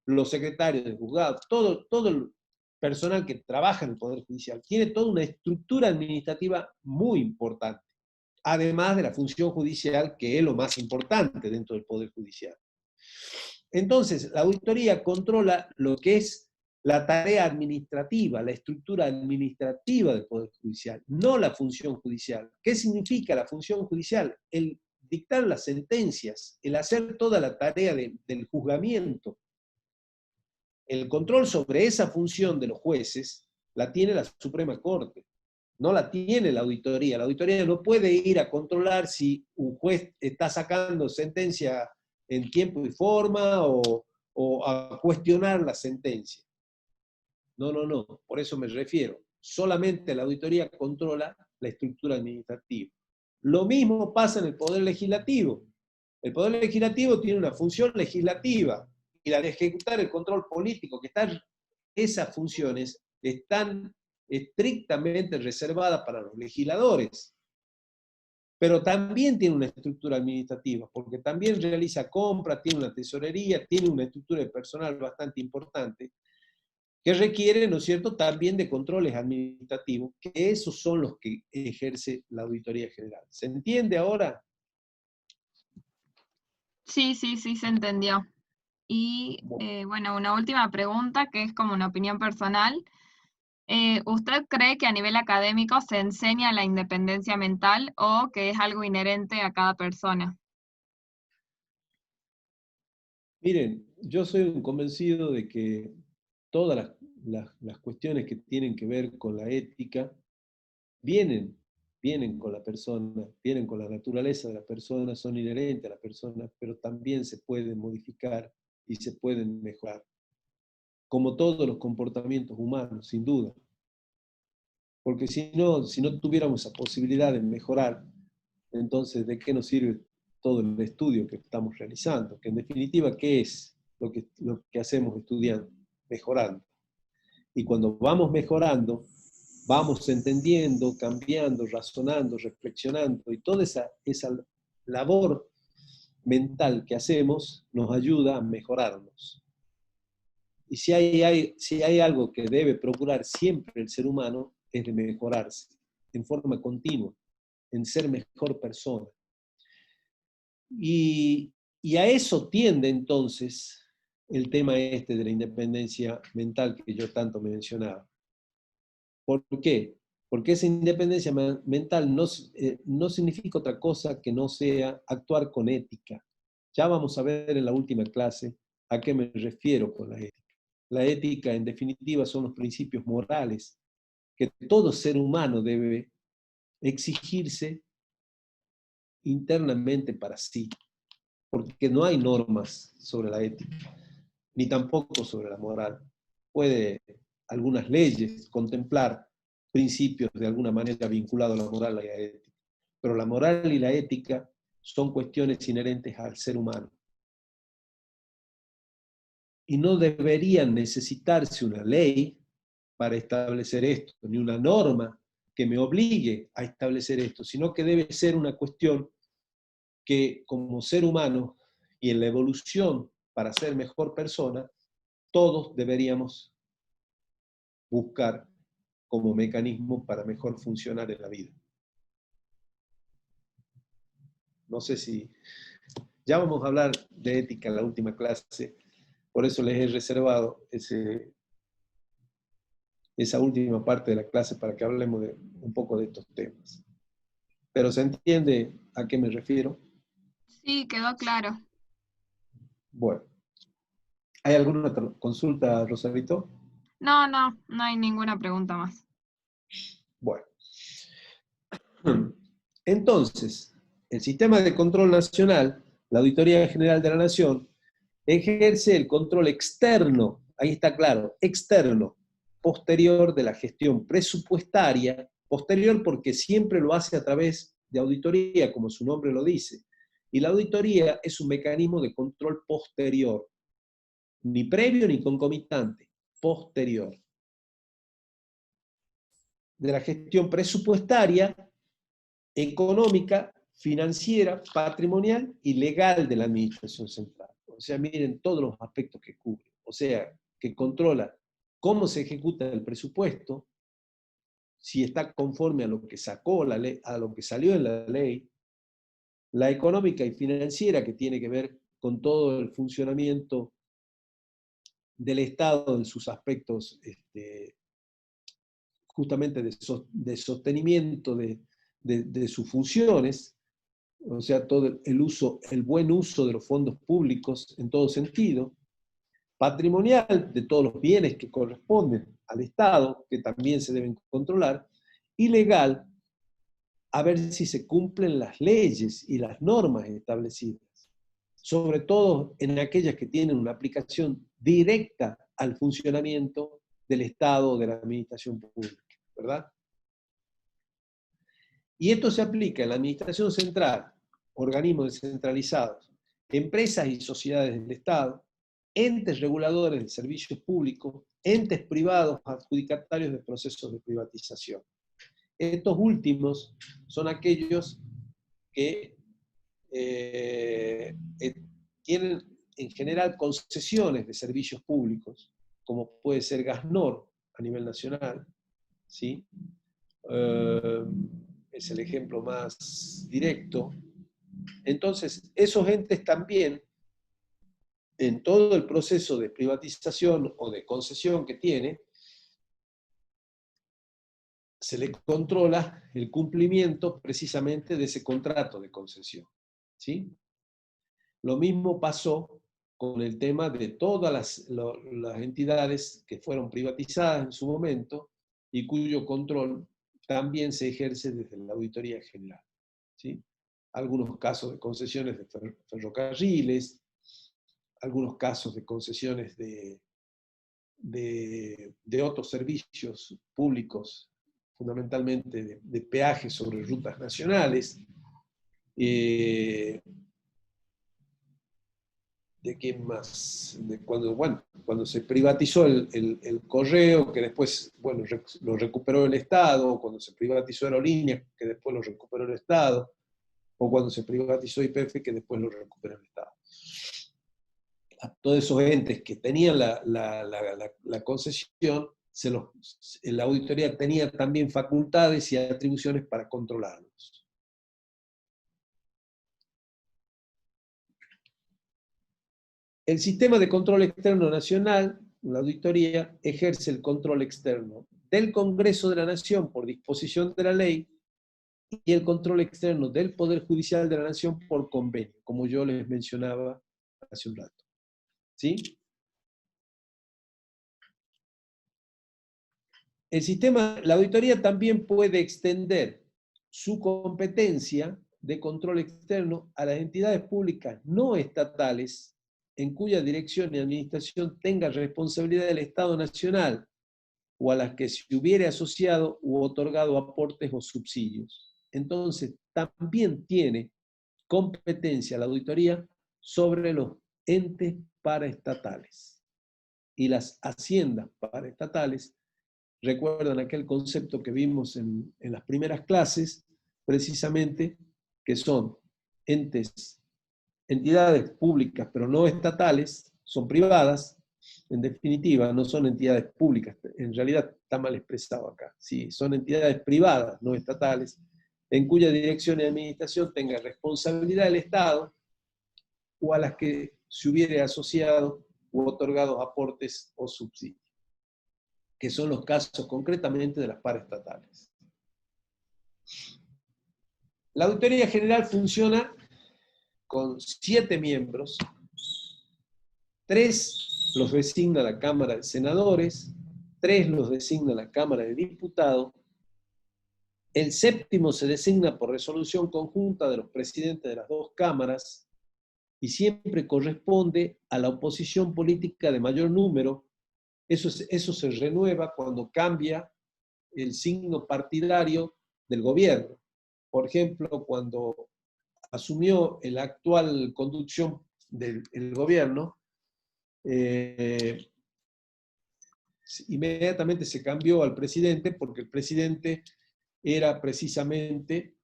los secretarios de juzgados, todo el personal que trabaja en el Poder Judicial, tiene toda una estructura administrativa muy importante, además de la función judicial, que es lo más importante dentro del Poder Judicial. Entonces, la auditoría controla lo que es la tarea administrativa, la estructura administrativa del Poder Judicial, no la función judicial. ¿Qué significa la función judicial? El dictar las sentencias, el hacer toda la tarea del juzgamiento. El control sobre esa función de los jueces la tiene la Suprema Corte, no la tiene la auditoría. La auditoría no puede ir a controlar si un juez está sacando sentencia en tiempo y forma o a cuestionar la sentencia. No, por eso me refiero. Solamente la auditoría controla la estructura administrativa. Lo mismo pasa en el Poder Legislativo. El Poder Legislativo tiene una función legislativa y la de ejecutar el control político, esas funciones están estrictamente reservadas para los legisladores. Pero también tiene una estructura administrativa, porque también realiza compras, tiene una tesorería, tiene una estructura de personal bastante importante, que requiere, ¿no es cierto?, también de controles administrativos, que esos son los que ejerce la Auditoría General. ¿Se entiende ahora? Sí, se entendió. Y bueno, una última pregunta que es como una opinión personal. ¿Usted cree que a nivel académico se enseña la independencia mental o que es algo inherente a cada persona? Miren, yo soy un convencido de que todas las cuestiones que tienen que ver con la ética vienen con la persona, vienen con la naturaleza de la persona, son inherentes a la persona, pero también se pueden modificar y se pueden mejorar. Como todos los comportamientos humanos, sin duda. Porque si no tuviéramos esa posibilidad de mejorar, entonces, ¿de qué nos sirve todo el estudio que estamos realizando? Que en definitiva, ¿qué es lo que hacemos estudiando? Mejorando. Y cuando vamos mejorando, vamos entendiendo, cambiando, razonando, reflexionando, y toda esa labor mental que hacemos nos ayuda a mejorarnos. Y si hay algo que debe procurar siempre el ser humano, es de mejorarse, en forma continua, en ser mejor persona. Y a eso tiende entonces el tema de la independencia mental que yo tanto mencionaba. ¿Por qué? Porque esa independencia mental no significa otra cosa que no sea actuar con ética. Ya vamos a ver en la última clase a qué me refiero con la ética. La ética, en definitiva, son los principios morales que todo ser humano debe exigirse internamente para sí, porque no hay normas sobre la ética, ni tampoco sobre la moral. Puede algunas leyes contemplar principios de alguna manera vinculados a la moral y a la ética, pero la moral y la ética son cuestiones inherentes al ser humano. y no deberían necesitarse una ley para establecer esto, ni una norma que me obligue a establecer esto, sino que debe ser una cuestión que como ser humano y en la evolución para ser mejor persona, todos deberíamos buscar como mecanismo para mejor funcionar en la vida. No sé si... Ya vamos a hablar de ética en la última clase, por eso les he reservado esa última parte de la clase para que hablemos un poco de estos temas. ¿Pero se entiende a qué me refiero? Sí, quedó claro. Bueno. ¿Hay alguna otra consulta, Rosarito? No, no hay ninguna pregunta más. Bueno. Entonces, el sistema de control nacional, la Auditoría General de la Nación, ejerce el control externo, ahí está claro, externo, posterior de la gestión presupuestaria, posterior porque siempre lo hace a través de auditoría, como su nombre lo dice. Y la auditoría es un mecanismo de control posterior, ni previo ni concomitante, posterior. De la gestión presupuestaria, económica, financiera, patrimonial y legal de la administración central. O sea, miren todos los aspectos que cubre. O sea, que controla cómo se ejecuta el presupuesto, si está conforme a lo que sacó la ley, a lo que salió en la ley, la económica y financiera que tiene que ver con todo el funcionamiento del Estado en sus aspectos justamente de sostenimiento de sus funciones, o sea, todo el buen uso de los fondos públicos en todo sentido, patrimonial de todos los bienes que corresponden al Estado, que también se deben controlar, y legal, a ver si se cumplen las leyes y las normas establecidas, sobre todo en aquellas que tienen una aplicación directa al funcionamiento del Estado o de la administración pública, ¿verdad? Y esto se aplica en la administración central, organismos descentralizados, empresas y sociedades del Estado, entes reguladores de servicios públicos, entes privados adjudicatarios de procesos de privatización. Estos últimos son aquellos que tienen en general concesiones de servicios públicos, como puede ser Gasnor a nivel nacional, ¿sí? Es el ejemplo más directo. Entonces, esos entes también, en todo el proceso de privatización o de concesión que tiene, se le controla el cumplimiento precisamente de ese contrato de concesión, ¿sí? Lo mismo pasó con el tema de todas las entidades que fueron privatizadas en su momento y cuyo control también se ejerce desde la Auditoría General, ¿sí? Algunos casos de concesiones de ferrocarriles, algunos casos de concesiones de otros servicios públicos, fundamentalmente de peajes sobre rutas nacionales, ¿de qué más? Cuando se privatizó el correo, que después, bueno, lo recuperó el Estado, cuando se privatizó Aerolíneas, que después lo recuperó el Estado, o cuando se privatizó YPF, que después lo recuperó el Estado. A todos esos entes que tenían la concesión, la auditoría tenía también facultades y atribuciones para controlarlos. El sistema de control externo nacional, la auditoría, ejerce el control externo del Congreso de la Nación por disposición de la ley y el control externo del Poder Judicial de la Nación por convenio, como yo les mencionaba hace un rato. ¿Sí? La auditoría también puede extender su competencia de control externo a las entidades públicas no estatales en cuya dirección y administración tenga responsabilidad del Estado Nacional o a las que se hubiere asociado u otorgado aportes o subsidios. Entonces, también tiene competencia la auditoría sobre los entes paraestatales. y las haciendas paraestatales recuerdan aquel concepto que vimos en las primeras clases, precisamente que son entidades públicas pero no estatales, son privadas, en definitiva no son entidades públicas, en realidad está mal expresado acá, sí, son entidades privadas, no estatales, en cuya dirección y administración tenga responsabilidad el Estado o a las que se hubiere asociado u otorgado aportes o subsidios, que son los casos concretamente de las paraestatales. La Auditoría General funciona con 7 miembros, 3 los designa la Cámara de Senadores, 3 los designa la Cámara de Diputados, el 7º se designa por resolución conjunta de los presidentes de las 2 cámaras y siempre corresponde a la oposición política de mayor número. Eso se renueva cuando cambia el signo partidario del gobierno. Por ejemplo, cuando asumió la actual conducción del gobierno, inmediatamente se cambió al presidente, porque el presidente era precisamente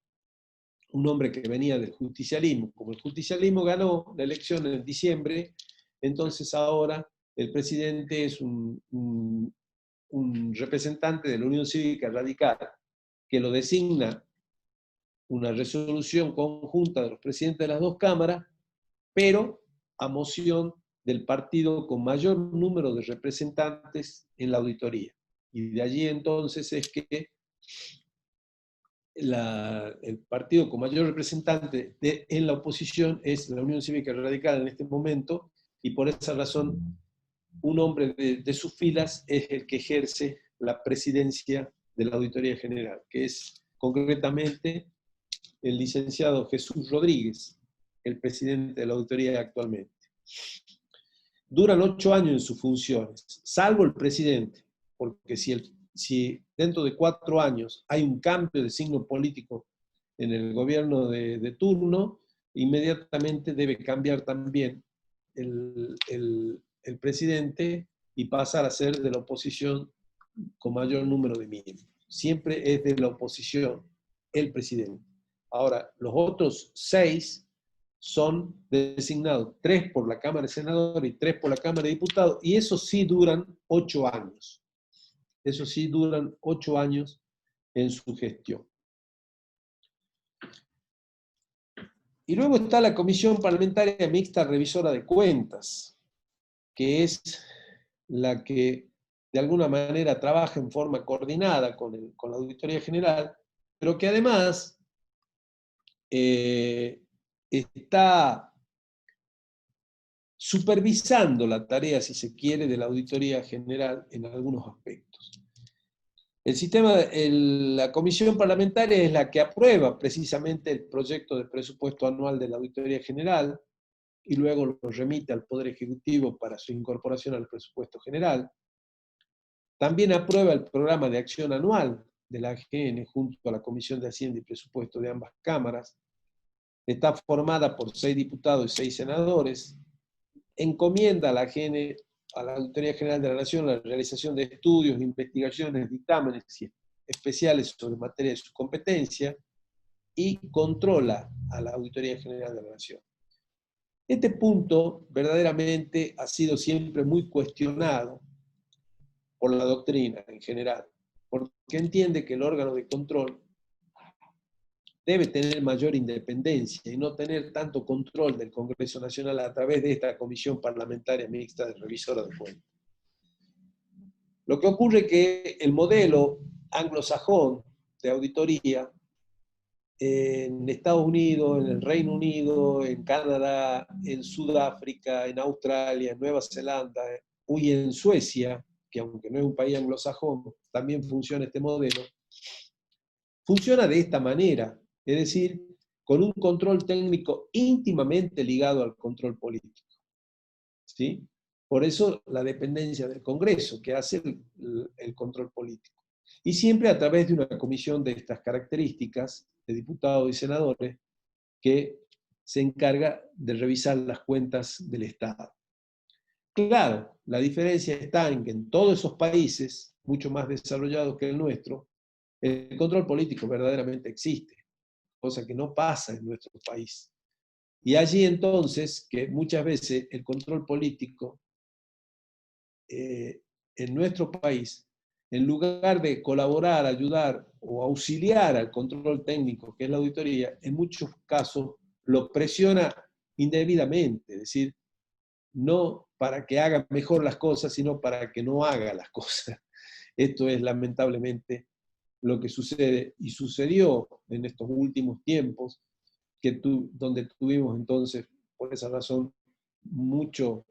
un hombre que venía del justicialismo. Como el justicialismo ganó la elección en diciembre, entonces ahora el presidente es un representante de la Unión Cívica Radical, que lo designa una resolución conjunta de los presidentes de las 2 cámaras, pero a moción del partido con mayor número de representantes en la auditoría. Y de allí entonces es que el partido con mayor representante en la oposición es la Unión Cívica Radical en este momento, y por esa razón un hombre de sus filas es el que ejerce la presidencia de la Auditoría General, que es concretamente el licenciado Jesús Rodríguez, el presidente de la auditoría actualmente. Duran 8 años en sus funciones, salvo el presidente, porque si dentro de 4 años hay un cambio de signo político en el gobierno de turno, inmediatamente debe cambiar también el presidente y pasar a ser de la oposición con mayor número de miembros. Siempre es de la oposición el presidente. Ahora, los otros 6 son designados, 3 por la Cámara de Senadores y 3 por la Cámara de Diputados, y esos sí duran 8 años. Esos sí duran 8 años en su gestión. Y luego está la Comisión Parlamentaria Mixta Revisora de Cuentas, que es la que de alguna manera trabaja en forma coordinada con la Auditoría General, pero que además está supervisando la tarea, si se quiere, de la Auditoría General en algunos aspectos. La Comisión Parlamentaria es la que aprueba precisamente el proyecto de presupuesto anual de la Auditoría General y luego lo remite al Poder Ejecutivo para su incorporación al presupuesto general. También aprueba el programa de acción anual de la AGN junto a la Comisión de Hacienda y Presupuesto de ambas cámaras. Está formada por 6 diputados y 6 senadores. Encomienda a la AGN, a la Auditoría General de la Nación, la realización de estudios, investigaciones, dictámenes especiales sobre materia de su competencia y controla a la Auditoría General de la Nación. Este punto verdaderamente ha sido siempre muy cuestionado por la doctrina en general, porque entiende que el órgano de control debe tener mayor independencia y no tener tanto control del Congreso Nacional a través de esta Comisión Parlamentaria Mixta de Revisora de Cuentas. Lo que ocurre es que el modelo anglosajón de auditoría en Estados Unidos, en el Reino Unido, en Canadá, en Sudáfrica, en Australia, en Nueva Zelanda y en Suecia, que aunque no es un país anglosajón, también funciona este modelo, funciona de esta manera, es decir, con un control técnico íntimamente ligado al control político. ¿Sí? Por eso la dependencia del Congreso, que hace el control político. Y siempre a través de una comisión de estas características, de diputados y senadores, que se encarga de revisar las cuentas del Estado. Claro, La diferencia está en que en todos esos países, mucho más desarrollados que el nuestro, el control político verdaderamente existe, cosa que no pasa en nuestro país. Y allí entonces, que muchas veces el control político en nuestro país, en lugar de colaborar, ayudar o auxiliar al control técnico, que es la auditoría, en muchos casos lo presiona indebidamente, es decir, no para que haga mejor las cosas, sino para que no haga las cosas. Esto es lamentablemente lo que sucede y sucedió en estos últimos tiempos, donde tuvimos entonces, por esa razón, muchas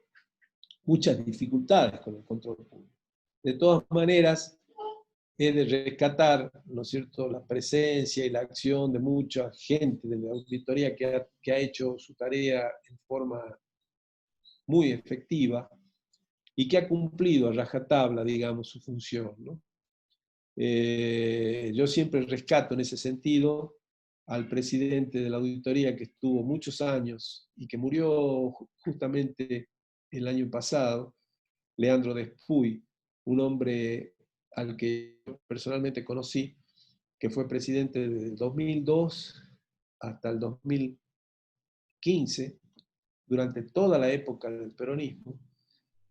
dificultades con el control público. De todas maneras, es de rescatar, ¿no es cierto?, la presencia y la acción de mucha gente de la auditoría que ha hecho su tarea en forma muy efectiva y que ha cumplido a rajatabla, digamos, su función, ¿no? Yo siempre rescato en ese sentido al presidente de la auditoría que estuvo muchos años y que murió justamente el año pasado, Leandro Despuy, un hombre al que yo personalmente conocí, que fue presidente desde el 2002 hasta el 2015, durante toda la época del peronismo,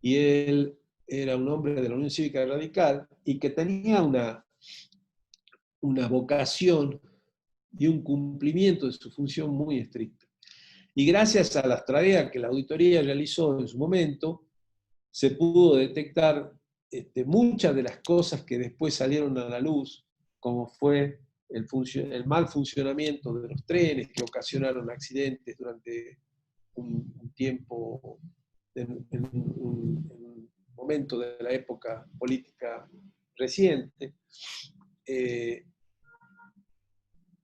y él era un hombre de la Unión Cívica Radical y que tenía una vocación y un cumplimiento de su función muy estricta. Y gracias a las tareas que la auditoría realizó en su momento, se pudo detectar muchas de las cosas que después salieron a la luz, como fue el mal funcionamiento de los trenes que ocasionaron accidentes durante un tiempo, en un momento de la época política reciente,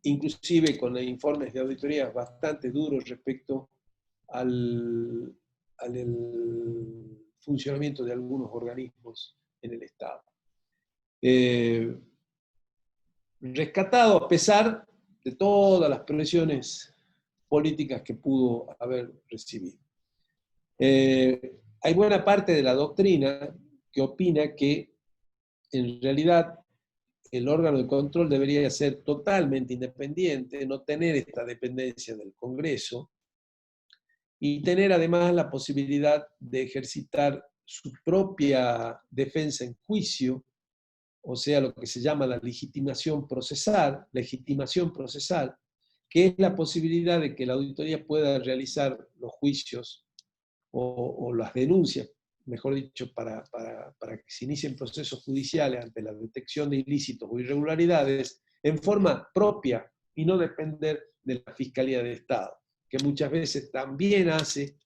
inclusive con informes de auditoría bastante duros respecto al funcionamiento de algunos organismos en el Estado. Rescatado a pesar de todas las presiones políticas que pudo haber recibido. Hay buena parte de la doctrina que opina que en realidad el órgano de control debería ser totalmente independiente, no tener esta dependencia del Congreso y tener además la posibilidad de ejercitar su propia defensa en juicio, o sea, lo que se llama la legitimación procesal, que es la posibilidad de que la auditoría pueda realizar los juicios o las denuncias, mejor dicho, para que se inicien procesos judiciales ante la detección de ilícitos o irregularidades en forma propia y no depender de la Fiscalía de Estado, que muchas veces también hace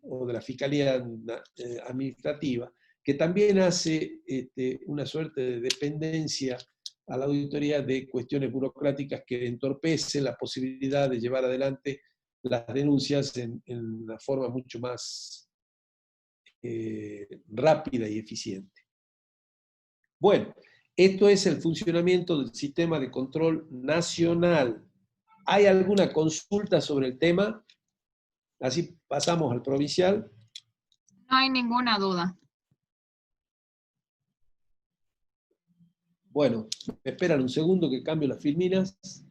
o de la Fiscalía Administrativa, que también hace una suerte de dependencia a la auditoría de cuestiones burocráticas que entorpecen la posibilidad de llevar adelante las denuncias en una forma mucho más rápida y eficiente. Bueno, esto es el funcionamiento del sistema de control nacional. ¿Hay alguna consulta sobre el tema? Así pasamos al provincial. No hay ninguna duda. Bueno, esperan un segundo que cambio las filminas.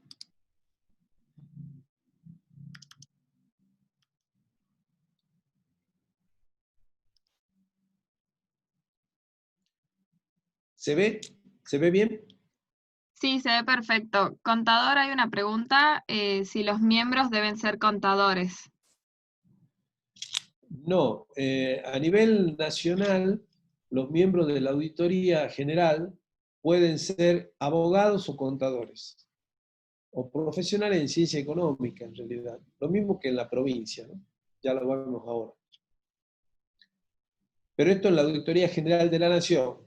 ¿Se ve? ¿Se ve bien? Sí, se ve perfecto. Contador, hay una pregunta, si los miembros deben ser contadores. No, a nivel nacional, los miembros de la Auditoría General pueden ser abogados o contadores, o profesionales en ciencia económica, en realidad. Lo mismo que en la provincia, ¿no? Ya lo vemos ahora. Pero esto en la Auditoría General de la Nación.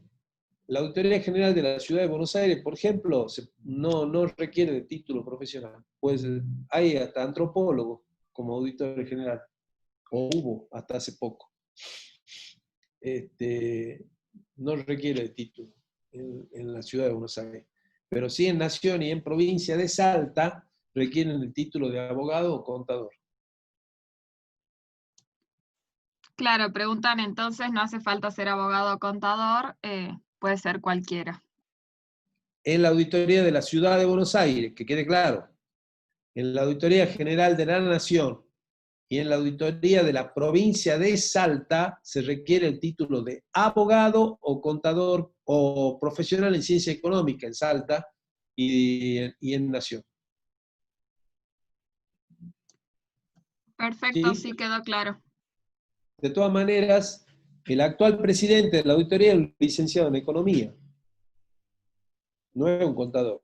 La Auditoría General de la Ciudad de Buenos Aires, por ejemplo, no requiere de título profesional. Pues hay hasta antropólogos como auditor general, o hubo hasta hace poco. No requiere de título en la Ciudad de Buenos Aires. Pero sí en Nación y en provincia de Salta requieren el título de abogado o contador. Claro, preguntan entonces, no hace falta ser abogado o contador, puede ser cualquiera. En la auditoría de la Ciudad de Buenos Aires, que quede claro, en la Auditoría General de la Nación y en la Auditoría de la Provincia de Salta se requiere el título de abogado o contador o profesional en ciencia económica en Salta y en Nación. Perfecto, ¿Sí? sí quedó claro. De todas maneras, el actual presidente de la auditoría es un licenciado en economía, no es un contador.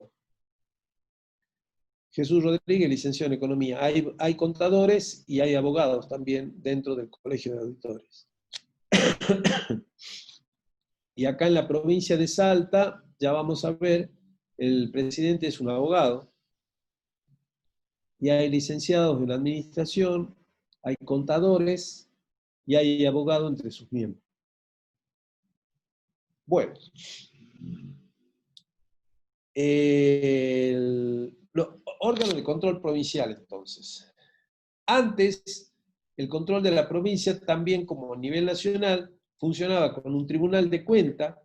Jesús Rodríguez, licenciado en economía. Hay contadores y hay abogados también dentro del Colegio de Auditores. Y acá en la provincia de Salta, ya vamos a ver, el presidente es un abogado, y hay licenciados en administración, hay contadores y hay abogados entre sus miembros. Bueno, los órganos de control provincial, entonces. Antes, el control de la provincia, también como a nivel nacional, funcionaba con un tribunal de cuenta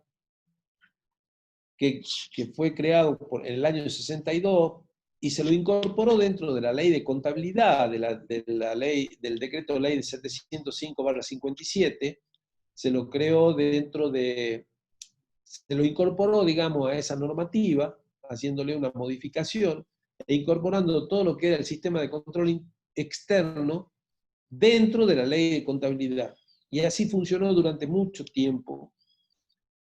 que fue creado en el año 62 y se lo incorporó dentro de la ley de contabilidad, del decreto de ley de 705/57, se lo creó se lo incorporó, digamos, a esa normativa, haciéndole una modificación e incorporando todo lo que era el sistema de control externo dentro de la ley de contabilidad. Y así funcionó durante mucho tiempo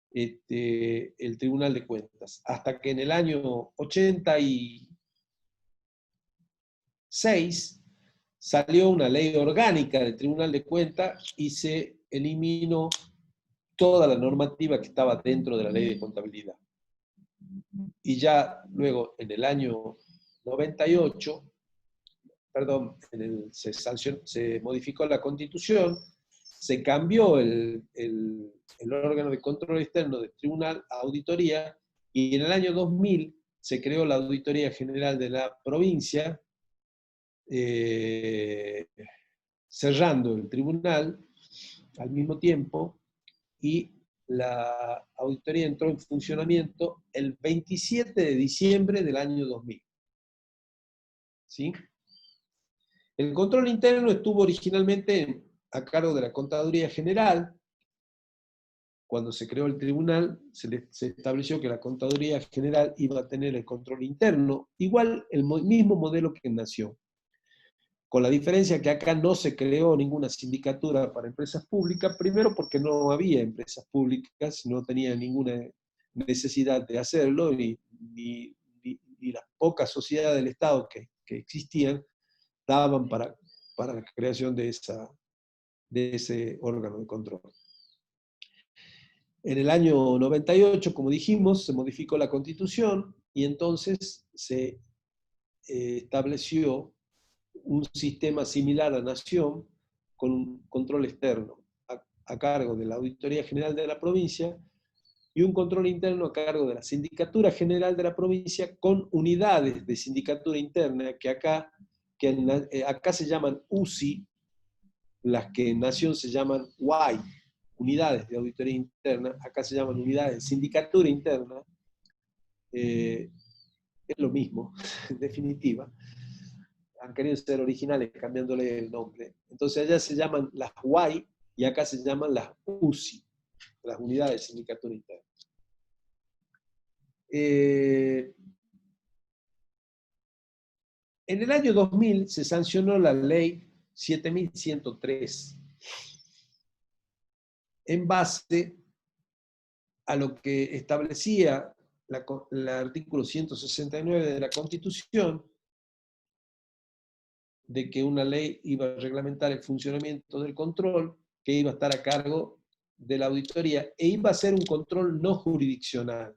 el Tribunal de Cuentas, hasta que en el año 86 salió una ley orgánica del Tribunal de Cuentas y se eliminó toda la normativa que estaba dentro de la ley de contabilidad. Y ya luego, en el año 98, se modificó la Constitución, se cambió el órgano de control externo del tribunal a auditoría, y en el año 2000 se creó la Auditoría General de la Provincia, cerrando el tribunal al mismo tiempo, y la auditoría entró en funcionamiento el 27 de diciembre del año 2000. ¿Sí? El control interno estuvo originalmente a cargo de la Contaduría General. Cuando se creó el tribunal, se estableció que la Contaduría General iba a tener el control interno, igual el mismo modelo que en Nación, con la diferencia que acá no se creó ninguna sindicatura para empresas públicas, primero porque no había empresas públicas, no tenía ninguna necesidad de hacerlo, y las pocas sociedades del Estado que existían daban para la creación de ese órgano de control. En el año 98, como dijimos, se modificó la Constitución y entonces se estableció un sistema similar a Nación con un control externo a cargo de la Auditoría General de la Provincia y un control interno a cargo de la Sindicatura General de la Provincia, con unidades de sindicatura interna que acá se llaman UCI, las que en Nación se llaman UAI, unidades de auditoría interna, acá se llaman unidades de sindicatura interna, es lo mismo, en definitiva. Han querido ser originales cambiándole el nombre. Entonces allá se llaman las UAI y acá se llaman las UCI, las unidades de sindicatura interna. En el año 2000 se sancionó la ley 7103 en base a lo que establecía el artículo 169 de la Constitución, de que una ley iba a reglamentar el funcionamiento del control, que iba a estar a cargo de la auditoría, e iba a ser un control no jurisdiccional,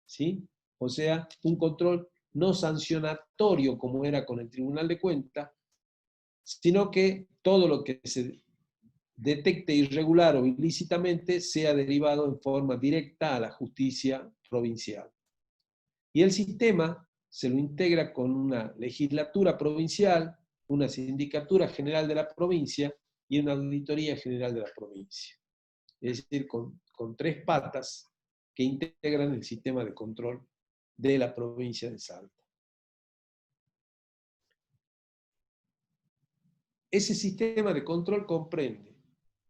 ¿sí? O sea, un control no sancionatorio como era con el Tribunal de Cuentas, sino que todo lo que se detecte irregular o ilícitamente sea derivado en forma directa a la justicia provincial. Y el sistema se lo integra con una legislatura provincial, una sindicatura general de la provincia y una Auditoría General de la provincia. Es decir, con 3 patas que integran el sistema de control de la provincia de Salta. Ese sistema de control comprende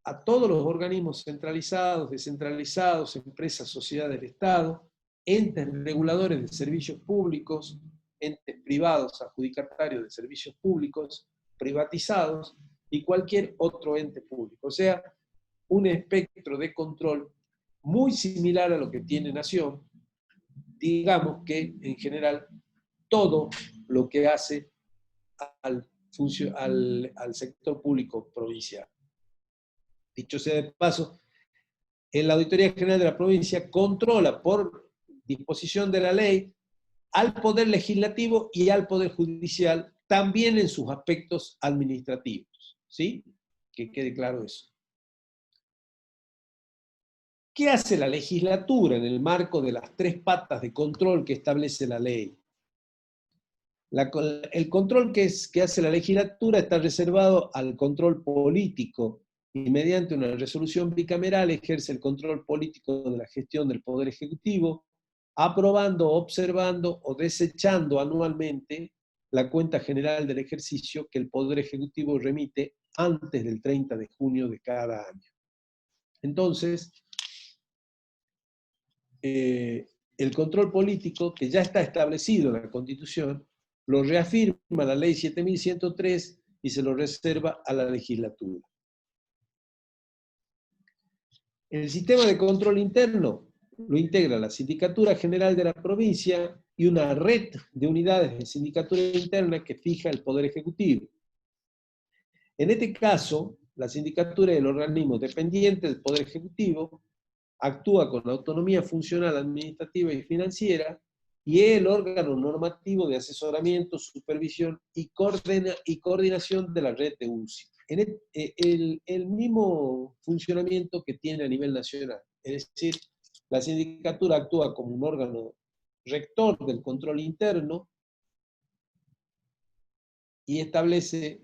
a todos los organismos centralizados, descentralizados, empresas, sociedades del Estado, entes reguladores de servicios públicos, entes privados adjudicatarios de servicios públicos, privatizados, y cualquier otro ente público. O sea, un espectro de control muy similar a lo que tiene Nación, digamos que en general todo lo que hace al sector público provincial. Dicho sea de paso, en la Auditoría General de la provincia controla por disposición de la ley al Poder Legislativo y al Poder Judicial, también en sus aspectos administrativos. ¿Sí? Que quede claro eso. ¿Qué hace la legislatura en el marco de las 3 patas de control que establece la ley? El control que hace la legislatura está reservado al control político y mediante una resolución bicameral ejerce el control político de la gestión del Poder Ejecutivo, aprobando, observando o desechando anualmente la cuenta general del ejercicio que el Poder Ejecutivo remite antes del 30 de junio de cada año. Entonces, el control político, que ya está establecido en la Constitución, lo reafirma la Ley 7103 y se lo reserva a la legislatura. El sistema de control interno lo integra la Sindicatura General de la provincia y una red de unidades de sindicatura interna que fija el Poder Ejecutivo. En este caso, la sindicatura es el organismo dependiente del Poder Ejecutivo, actúa con autonomía funcional, administrativa y financiera, y es el órgano normativo de asesoramiento, supervisión y coordinación de la red de UCI. El mismo funcionamiento que tiene a nivel nacional. Es decir, la sindicatura actúa como un órgano rector del control interno y establece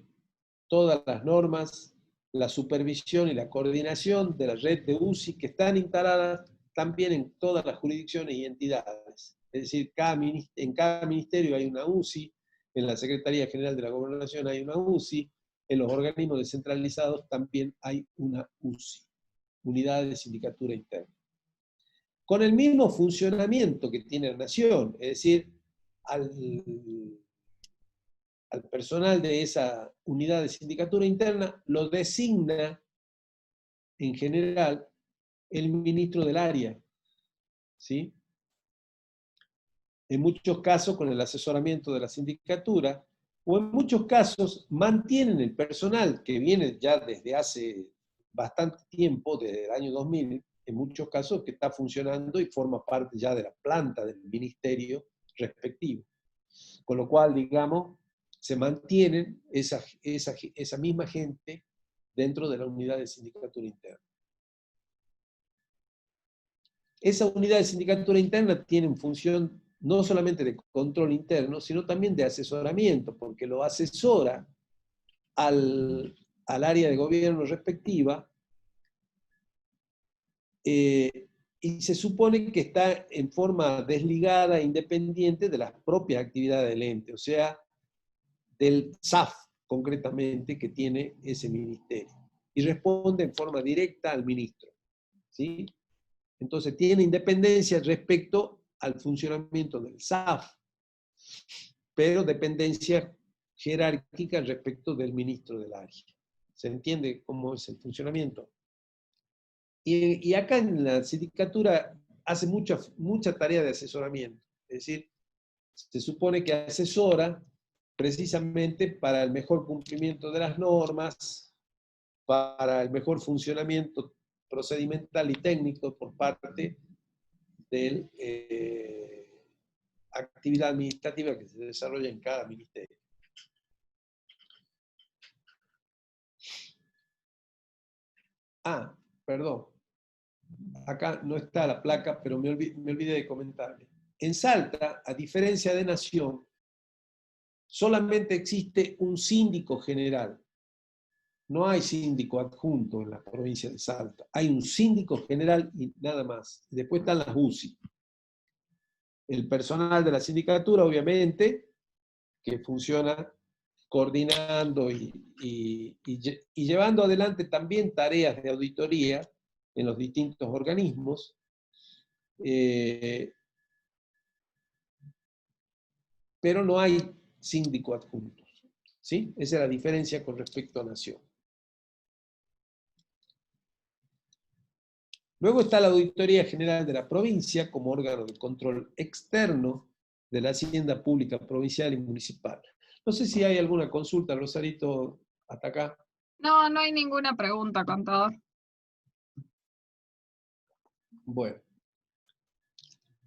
todas las normas, la supervisión y la coordinación de la red de UCI que están instaladas también en todas las jurisdicciones y entidades. Es decir, en cada ministerio hay una UCI, en la Secretaría General de la Gobernación hay una UCI, en los organismos descentralizados también hay una UCI, Unidad de Sindicatura Interna. Con el mismo funcionamiento que tiene la Nación, es decir, al personal de esa unidad de sindicatura interna lo designa en general el ministro del área, ¿sí? En muchos casos con el asesoramiento de la sindicatura, o en muchos casos mantienen el personal que viene ya desde hace bastante tiempo, desde el año 2000, en muchos casos que está funcionando y forma parte ya de la planta del ministerio respectivo. Con lo cual, digamos, se mantienen esa misma gente dentro de la unidad de sindicatura interna. Esa unidad de sindicatura interna tiene función no solamente de control interno, sino también de asesoramiento, porque lo asesora al área de gobierno respectiva, y se supone que está en forma desligada e independiente de las propias actividades del ente, o sea, del SAF, concretamente, que tiene ese ministerio. Y responde en forma directa al ministro. ¿Sí? Entonces, tiene independencia respecto al funcionamiento del SAF, pero dependencia jerárquica respecto del ministro del área. ¿Se entiende cómo es el funcionamiento? Y acá en la sindicatura hace mucha tarea de asesoramiento. Es decir, se supone que asesora precisamente para el mejor cumplimiento de las normas, para el mejor funcionamiento procedimental y técnico por parte de la actividad administrativa que se desarrolla en cada ministerio. Ah, perdón. Acá no está la placa, pero me olvidé de comentarle. En Salta, a diferencia de Nación, solamente existe un síndico general. no hay síndico adjunto en la provincia de Salta. Hay un síndico general y nada más. Después están las UCI. El personal de la sindicatura, obviamente, que funciona coordinando y llevando adelante también tareas de auditoría en los distintos organismos, pero no hay síndico adjuntos, ¿sí? Esa es la diferencia con respecto a Nación. Luego está la Auditoría General de la Provincia como órgano de control externo de la hacienda pública provincial y municipal. No sé si hay alguna consulta, Rosarito, hasta acá. No, no hay ninguna pregunta, contador. Bueno,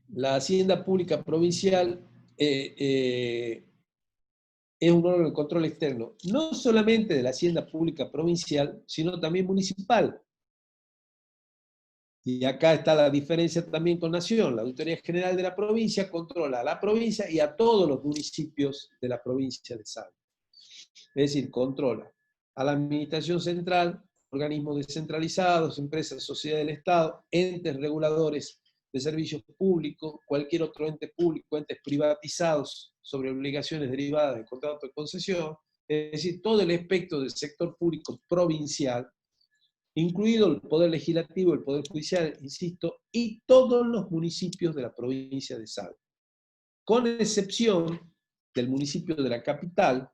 la hacienda pública provincial es un órgano de control externo, no solamente de la hacienda pública provincial, sino también municipal. Y acá está la diferencia también con Nación. La Auditoría General de la Provincia controla a la provincia y a todos los municipios de la provincia de Salta. Es decir, controla a la administración central, organismos descentralizados, empresas, sociedades del Estado, entes reguladores de servicios públicos, cualquier otro ente público, entes privatizados sobre obligaciones derivadas del contrato de concesión, es decir, todo el espectro del sector público provincial, incluido el Poder Legislativo, el Poder Judicial, insisto, y todos los municipios de la provincia de Salta, con excepción del municipio de la capital,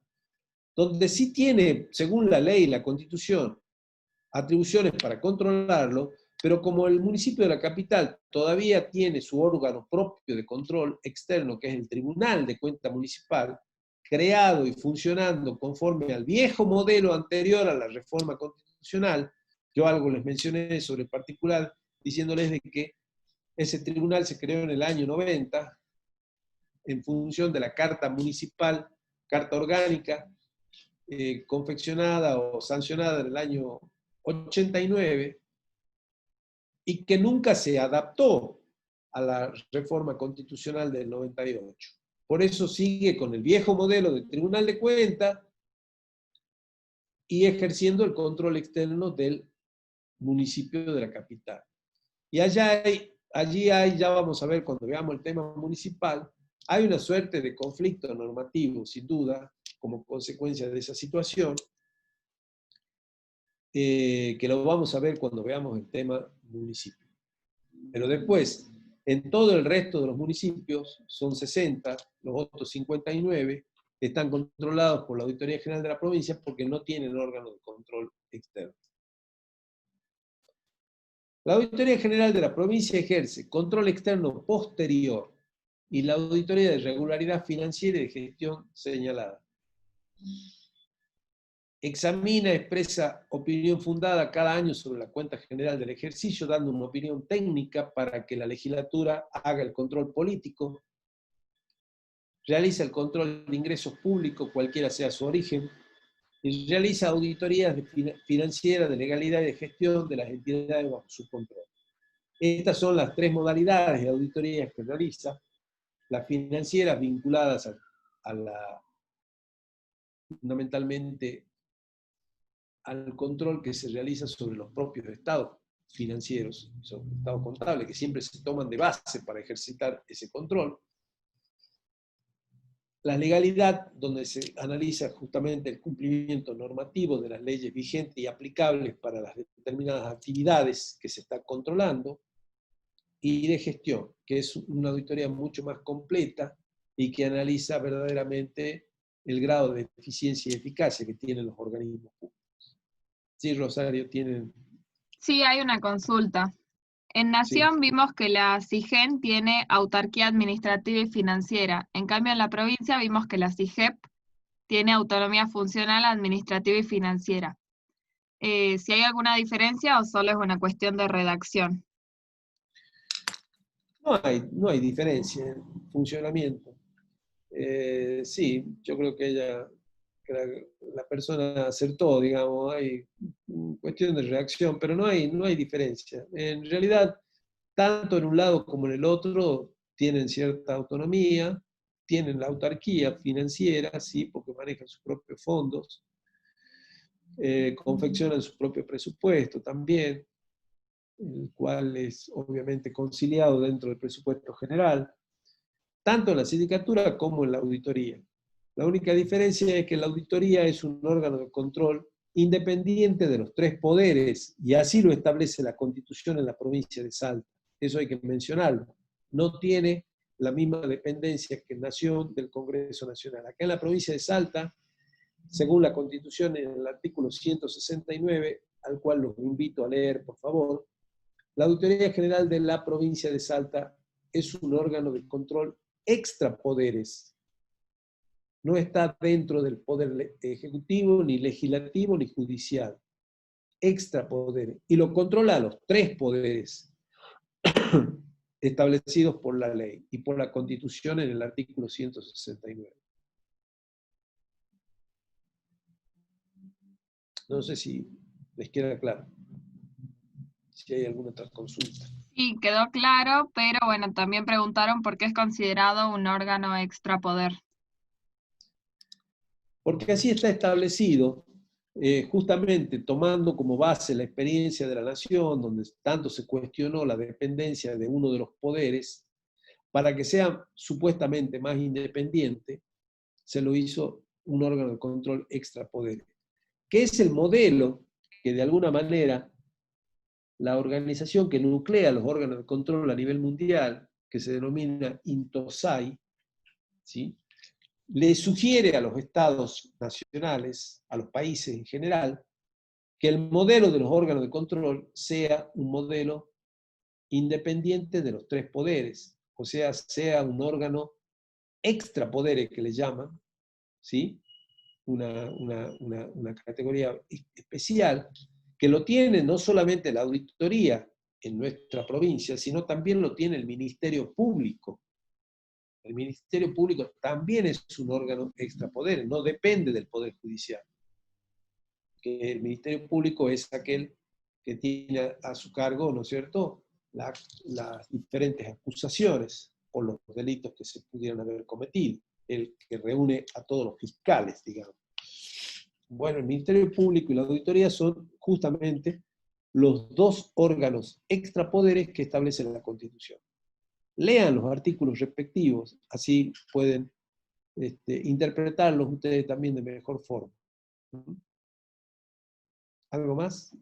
donde sí tiene, según la ley y la Constitución, atribuciones para controlarlo, pero como el municipio de la capital todavía tiene su órgano propio de control externo, que es el Tribunal de Cuenta Municipal, creado y funcionando conforme al viejo modelo anterior a la reforma constitucional, yo algo les mencioné sobre el particular, diciéndoles de que ese tribunal se creó en el año 90, en función de la Carta Municipal, Carta Orgánica, confeccionada o sancionada en el año 89, y que nunca se adaptó a la reforma constitucional del 98. Por eso sigue con el viejo modelo de Tribunal de Cuentas y ejerciendo el control externo del municipio de la capital. Y allí hay, ya vamos a ver cuando veamos el tema municipal, hay una suerte de conflicto normativo, sin duda, como consecuencia de esa situación, que lo vamos a ver cuando veamos el tema municipio. Pero después, en todo el resto de los municipios, son 60, los otros 59, están controlados por la Auditoría General de la Provincia porque no tienen órgano de control externo. La Auditoría General de la Provincia ejerce control externo posterior y la auditoría de regularidad financiera y de gestión señalada. Examina, expresa opinión fundada cada año sobre la cuenta general del ejercicio, dando una opinión técnica para que la legislatura haga el control político. Realiza el control de ingresos públicos, cualquiera sea su origen. Y realiza auditorías financieras de legalidad y de gestión de las entidades bajo su control. Estas son las tres modalidades de auditorías que realiza. Las financieras vinculadas fundamentalmente al control que se realiza sobre los propios estados financieros, sobre el estado contable, que siempre se toman de base para ejercitar ese control. La legalidad, donde se analiza justamente el cumplimiento normativo de las leyes vigentes y aplicables para las determinadas actividades que se está controlando, y de gestión, que es una auditoría mucho más completa y que analiza verdaderamente el grado de eficiencia y eficacia que tienen los organismos públicos. Sí, Rosario, tienen... Sí, hay una consulta. En Nación vimos que la SIGEN tiene autarquía administrativa y financiera. En cambio, en la provincia vimos que la SIGEP tiene autonomía funcional, administrativa y financiera. ¿Si hay alguna diferencia o solo es una cuestión de redacción? No hay diferencia en funcionamiento. Sí, yo creo que la persona acertó, digamos, hay cuestión de reacción, pero no hay diferencia. En realidad, tanto en un lado como en el otro tienen cierta autonomía, tienen la autarquía financiera, sí, porque manejan sus propios fondos, confeccionan su propio presupuesto también, el cual es obviamente conciliado dentro del presupuesto general, tanto en la sindicatura como en la auditoría. La única diferencia es que la auditoría es un órgano de control independiente de los tres poderes, y así lo establece la Constitución en la provincia de Salta. Eso hay que mencionarlo. No tiene la misma dependencia que Nación del Congreso Nacional. Acá en la provincia de Salta, según la Constitución, en el artículo 169, al cual los invito a leer, por favor, la Auditoría General de la provincia de Salta es un órgano de control extrapoderes. No está dentro del poder ejecutivo, ni legislativo, ni judicial. Extrapoderes. Y lo controla a los tres poderes establecidos por la ley y por la Constitución en el artículo 169. No sé si les queda claro. Si hay alguna otra consulta. Sí, quedó claro, pero bueno, también preguntaron por qué es considerado un órgano extrapoder. Porque así está establecido, justamente tomando como base la experiencia de la nación, donde tanto se cuestionó la dependencia de uno de los poderes, para que sea supuestamente más independiente, se lo hizo un órgano de control extrapoderes, que es el modelo que de alguna manera la organización que nuclea los órganos de control a nivel mundial, que se denomina INTOSAI, ¿sí?, le sugiere a los estados nacionales, a los países en general, que el modelo de los órganos de control sea un modelo independiente de los tres poderes, o sea un órgano extrapoderes que le llaman, ¿sí?, una categoría especial, que lo tiene no solamente la auditoría en nuestra provincia, sino también lo tiene el Ministerio Público. El Ministerio Público también es un órgano extrapoderes, no depende del Poder Judicial. Que el Ministerio Público es aquel que tiene a su cargo, ¿no es cierto?, las diferentes acusaciones por los delitos que se pudieran haber cometido, el que reúne a todos los fiscales, digamos. Bueno, el Ministerio Público y la auditoría son justamente los dos órganos extrapoderes que establece la Constitución. Lean los artículos respectivos, así pueden interpretarlos ustedes también de mejor forma. ¿Algo más?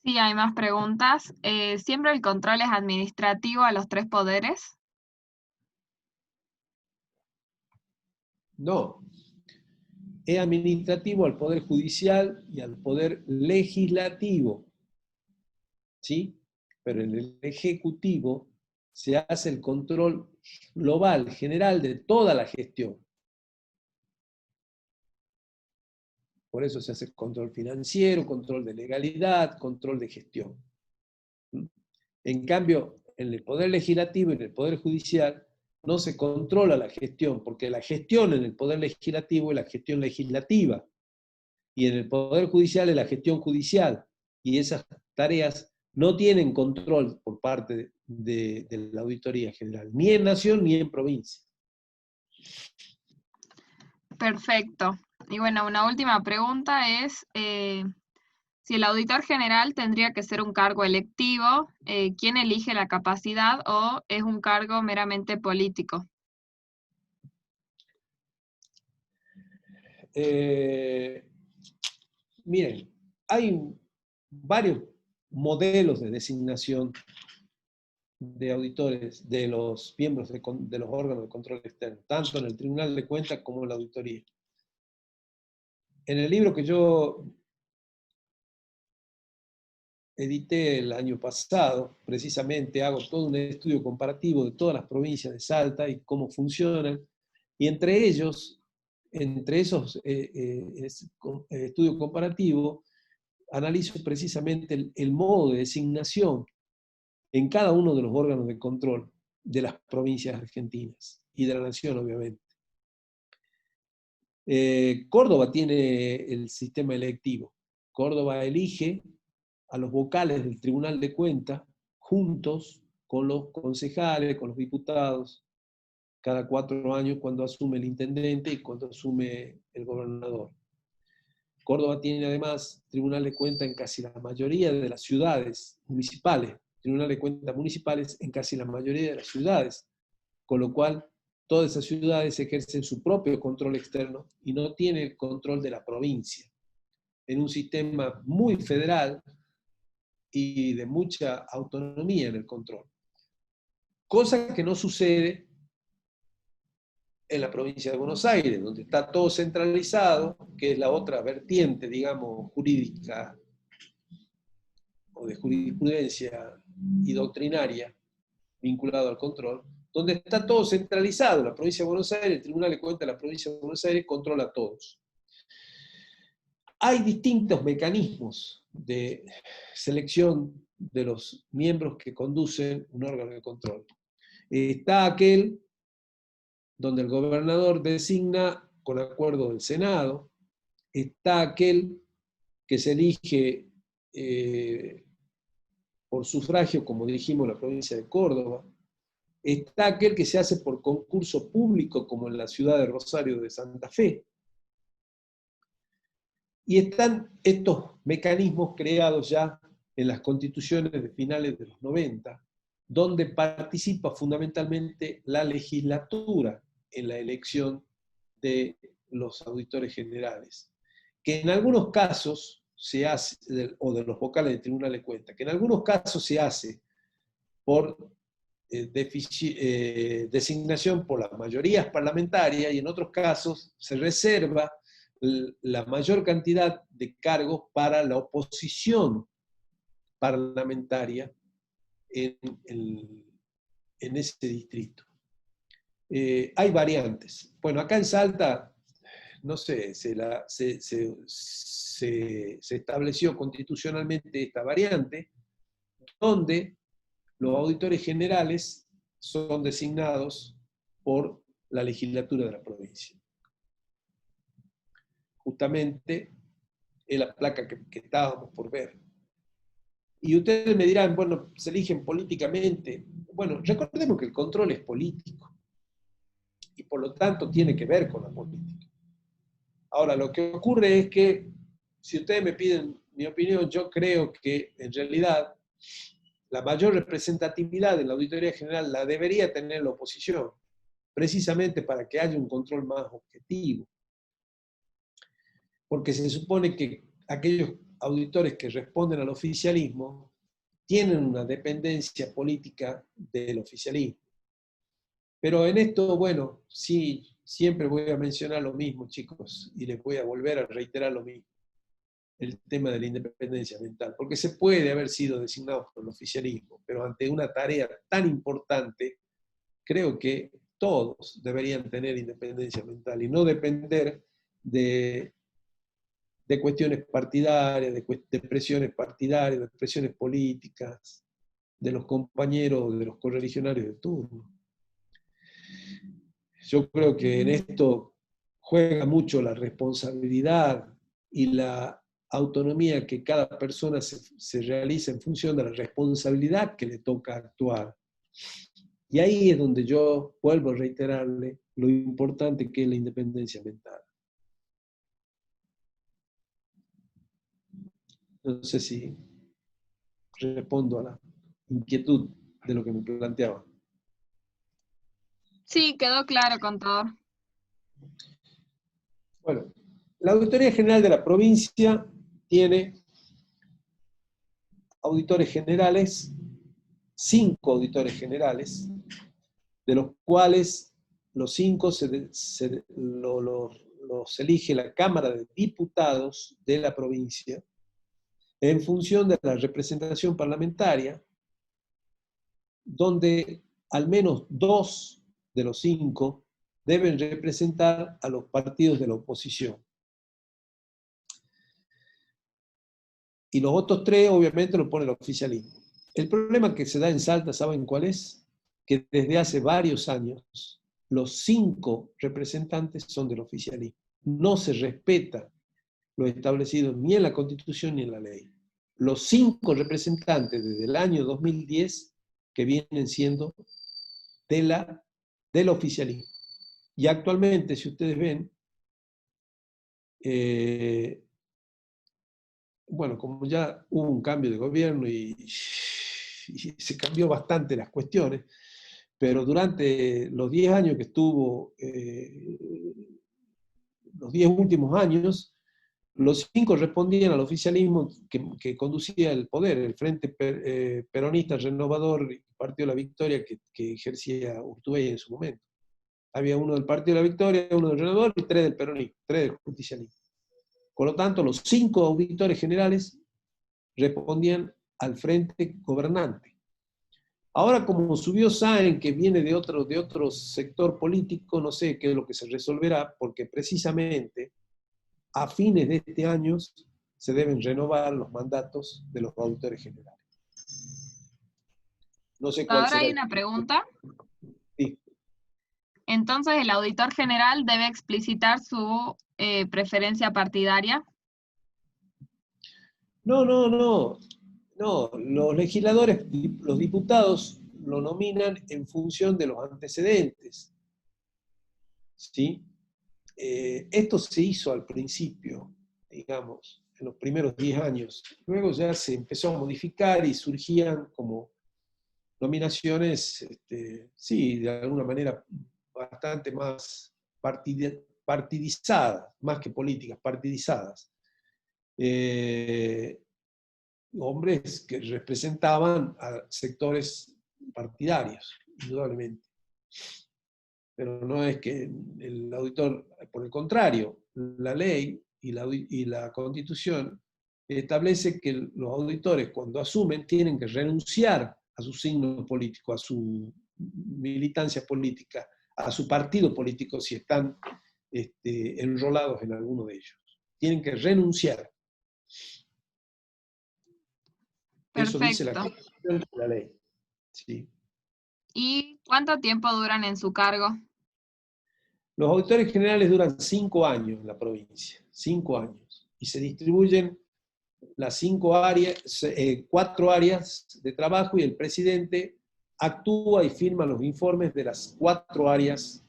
Sí, hay más preguntas. ¿Siempre el control es administrativo a los tres poderes? No. Es administrativo al Poder Judicial y al Poder Legislativo, ¿sí? Pero en el Ejecutivo se hace el control global, general, de toda la gestión. Por eso se hace control financiero, control de legalidad, control de gestión. En cambio, en el Poder Legislativo y en el Poder Judicial no se controla la gestión, porque la gestión en el Poder Legislativo es la gestión legislativa, y en el Poder Judicial es la gestión judicial, y esas tareas no tienen control por parte de la Auditoría General, ni en nación ni en provincia. Perfecto. Y bueno, una última pregunta es, si el auditor general tendría que ser un cargo electivo, ¿quién elige la capacidad o es un cargo meramente político? Miren, hay varios modelos de designación de auditores, de los miembros de los órganos de control externo, tanto en el Tribunal de Cuentas como en la auditoría. En el libro que yo edité el año pasado, precisamente hago todo un estudio comparativo de todas las provincias de Salta y cómo funcionan, y entre esos estudios comparativos, analizo precisamente el modo de designación en cada uno de los órganos de control de las provincias argentinas y de la nación, obviamente. Córdoba tiene el sistema electivo. Córdoba elige a los vocales del Tribunal de Cuentas juntos con los concejales, con los diputados, cada 4 años cuando asume el intendente y cuando asume el gobernador. Córdoba tiene además tribunal de cuentas en casi la mayoría de las ciudades municipales, tribunal de cuentas municipales en casi la mayoría de las ciudades, con lo cual todas esas ciudades ejercen su propio control externo y no tienen el control de la provincia. En un sistema muy federal y de mucha autonomía en el control. Cosa que no sucede en la provincia de Buenos Aires, donde está todo centralizado, que es la otra vertiente, digamos, jurídica o de jurisprudencia y doctrinaria vinculado al control, donde está todo centralizado. La provincia de Buenos Aires, el Tribunal de Cuentas de la provincia de Buenos Aires controla a todos. Hay distintos mecanismos de selección de los miembros que conducen un órgano de control. Está aquel donde el gobernador designa con acuerdo del Senado, está aquel que se elige por sufragio, como dijimos, en la provincia de Córdoba, está aquel que se hace por concurso público, como en la ciudad de Rosario de Santa Fe, y están estos mecanismos creados ya en las constituciones de finales de los 90, donde participa fundamentalmente la legislatura en la elección de los auditores generales, que en algunos casos se hace, o de los vocales del Tribunal de Cuentas, que en algunos casos se hace por designación por las mayorías parlamentarias y en otros casos se reserva la mayor cantidad de cargos para la oposición parlamentaria en ese distrito. Hay variantes. Bueno, acá en Salta, no sé, se estableció constitucionalmente esta variante, donde los auditores generales son designados por la legislatura de la provincia. Justamente es la placa que estábamos por ver. Y ustedes me dirán, bueno, se eligen políticamente. Bueno, recordemos que el control es político. Y por lo tanto tiene que ver con la política. Ahora, lo que ocurre es que, si ustedes me piden mi opinión, yo creo que en realidad la mayor representatividad de la Auditoría General la debería tener la oposición, precisamente para que haya un control más objetivo. Porque se supone que aquellos auditores que responden al oficialismo tienen una dependencia política del oficialismo. Pero en esto, bueno, sí, siempre voy a mencionar lo mismo, chicos, y les voy a volver a reiterar lo mismo, el tema de la independencia mental, porque se puede haber sido designado por el oficialismo, pero ante una tarea tan importante, creo que todos deberían tener independencia mental y no depender de cuestiones partidarias, de presiones partidarias, de presiones políticas, de los compañeros, de los correligionarios de turno. Yo creo que en esto juega mucho la responsabilidad y la autonomía que cada persona se realiza en función de la responsabilidad que le toca actuar. Y ahí es donde yo vuelvo a reiterarle lo importante que es la independencia mental. No sé si respondo a la inquietud de lo que me planteaba. Sí, quedó claro, contador. Bueno, la Auditoría General de la provincia tiene auditores generales, 5 auditores generales, de los cuales los 5 los elige la Cámara de Diputados de la provincia en función de la representación parlamentaria, donde al menos 2 de los 5 deben representar a los partidos de la oposición. Y los otros 3, obviamente, lo pone el oficialismo. El problema que se da en Salta, ¿saben cuál es? Que desde hace varios años, los 5 representantes son del oficialismo. No se respeta lo establecido ni en la Constitución ni en la ley. Los 5 representantes desde el año 2010 que vienen siendo del oficialismo. Y actualmente, si ustedes ven, bueno, como ya hubo un cambio de gobierno y se cambió bastante las cuestiones, pero durante los 10 años que estuvo, los 10 últimos años, los 5 respondían al oficialismo que conducía el poder, el Frente Peronista Renovador y Partido de la Victoria que ejercía Urtubey en su momento. Había uno del Partido de la Victoria, uno del Renovador y 3 del peronismo, 3 del justicialismo. Por lo tanto, los 5 auditores generales respondían al frente gobernante. Ahora, como subió Sáenz, que viene de otro sector político, no sé qué es lo que se resolverá, porque precisamente a fines de este año se deben renovar los mandatos de los auditores generales. No sé cuál Ahora será hay el... una pregunta. Sí. Entonces, ¿el auditor general debe explicitar su preferencia partidaria? No, los legisladores, los diputados lo nominan en función de los antecedentes. ¿Sí? Esto se hizo al principio, digamos, en los primeros 10 años. Luego ya se empezó a modificar y surgían como nominaciones, sí, de alguna manera bastante más partidizadas, más que políticas, partidizadas. Hombres que representaban a sectores partidarios, indudablemente. Pero no es que el auditor, por el contrario, la ley y la Constitución establece que los auditores cuando asumen tienen que renunciar a su signo político, a su militancia política, a su partido político si están enrolados en alguno de ellos. Tienen que renunciar. Eso dice la Perfecto. Constitución y la ley. Sí. ¿Y cuánto tiempo duran en su cargo? Los auditores generales duran 5 años en la provincia, 5 años, y se distribuyen las 5 áreas, 4 áreas de trabajo y el presidente actúa y firma los informes de las 4 áreas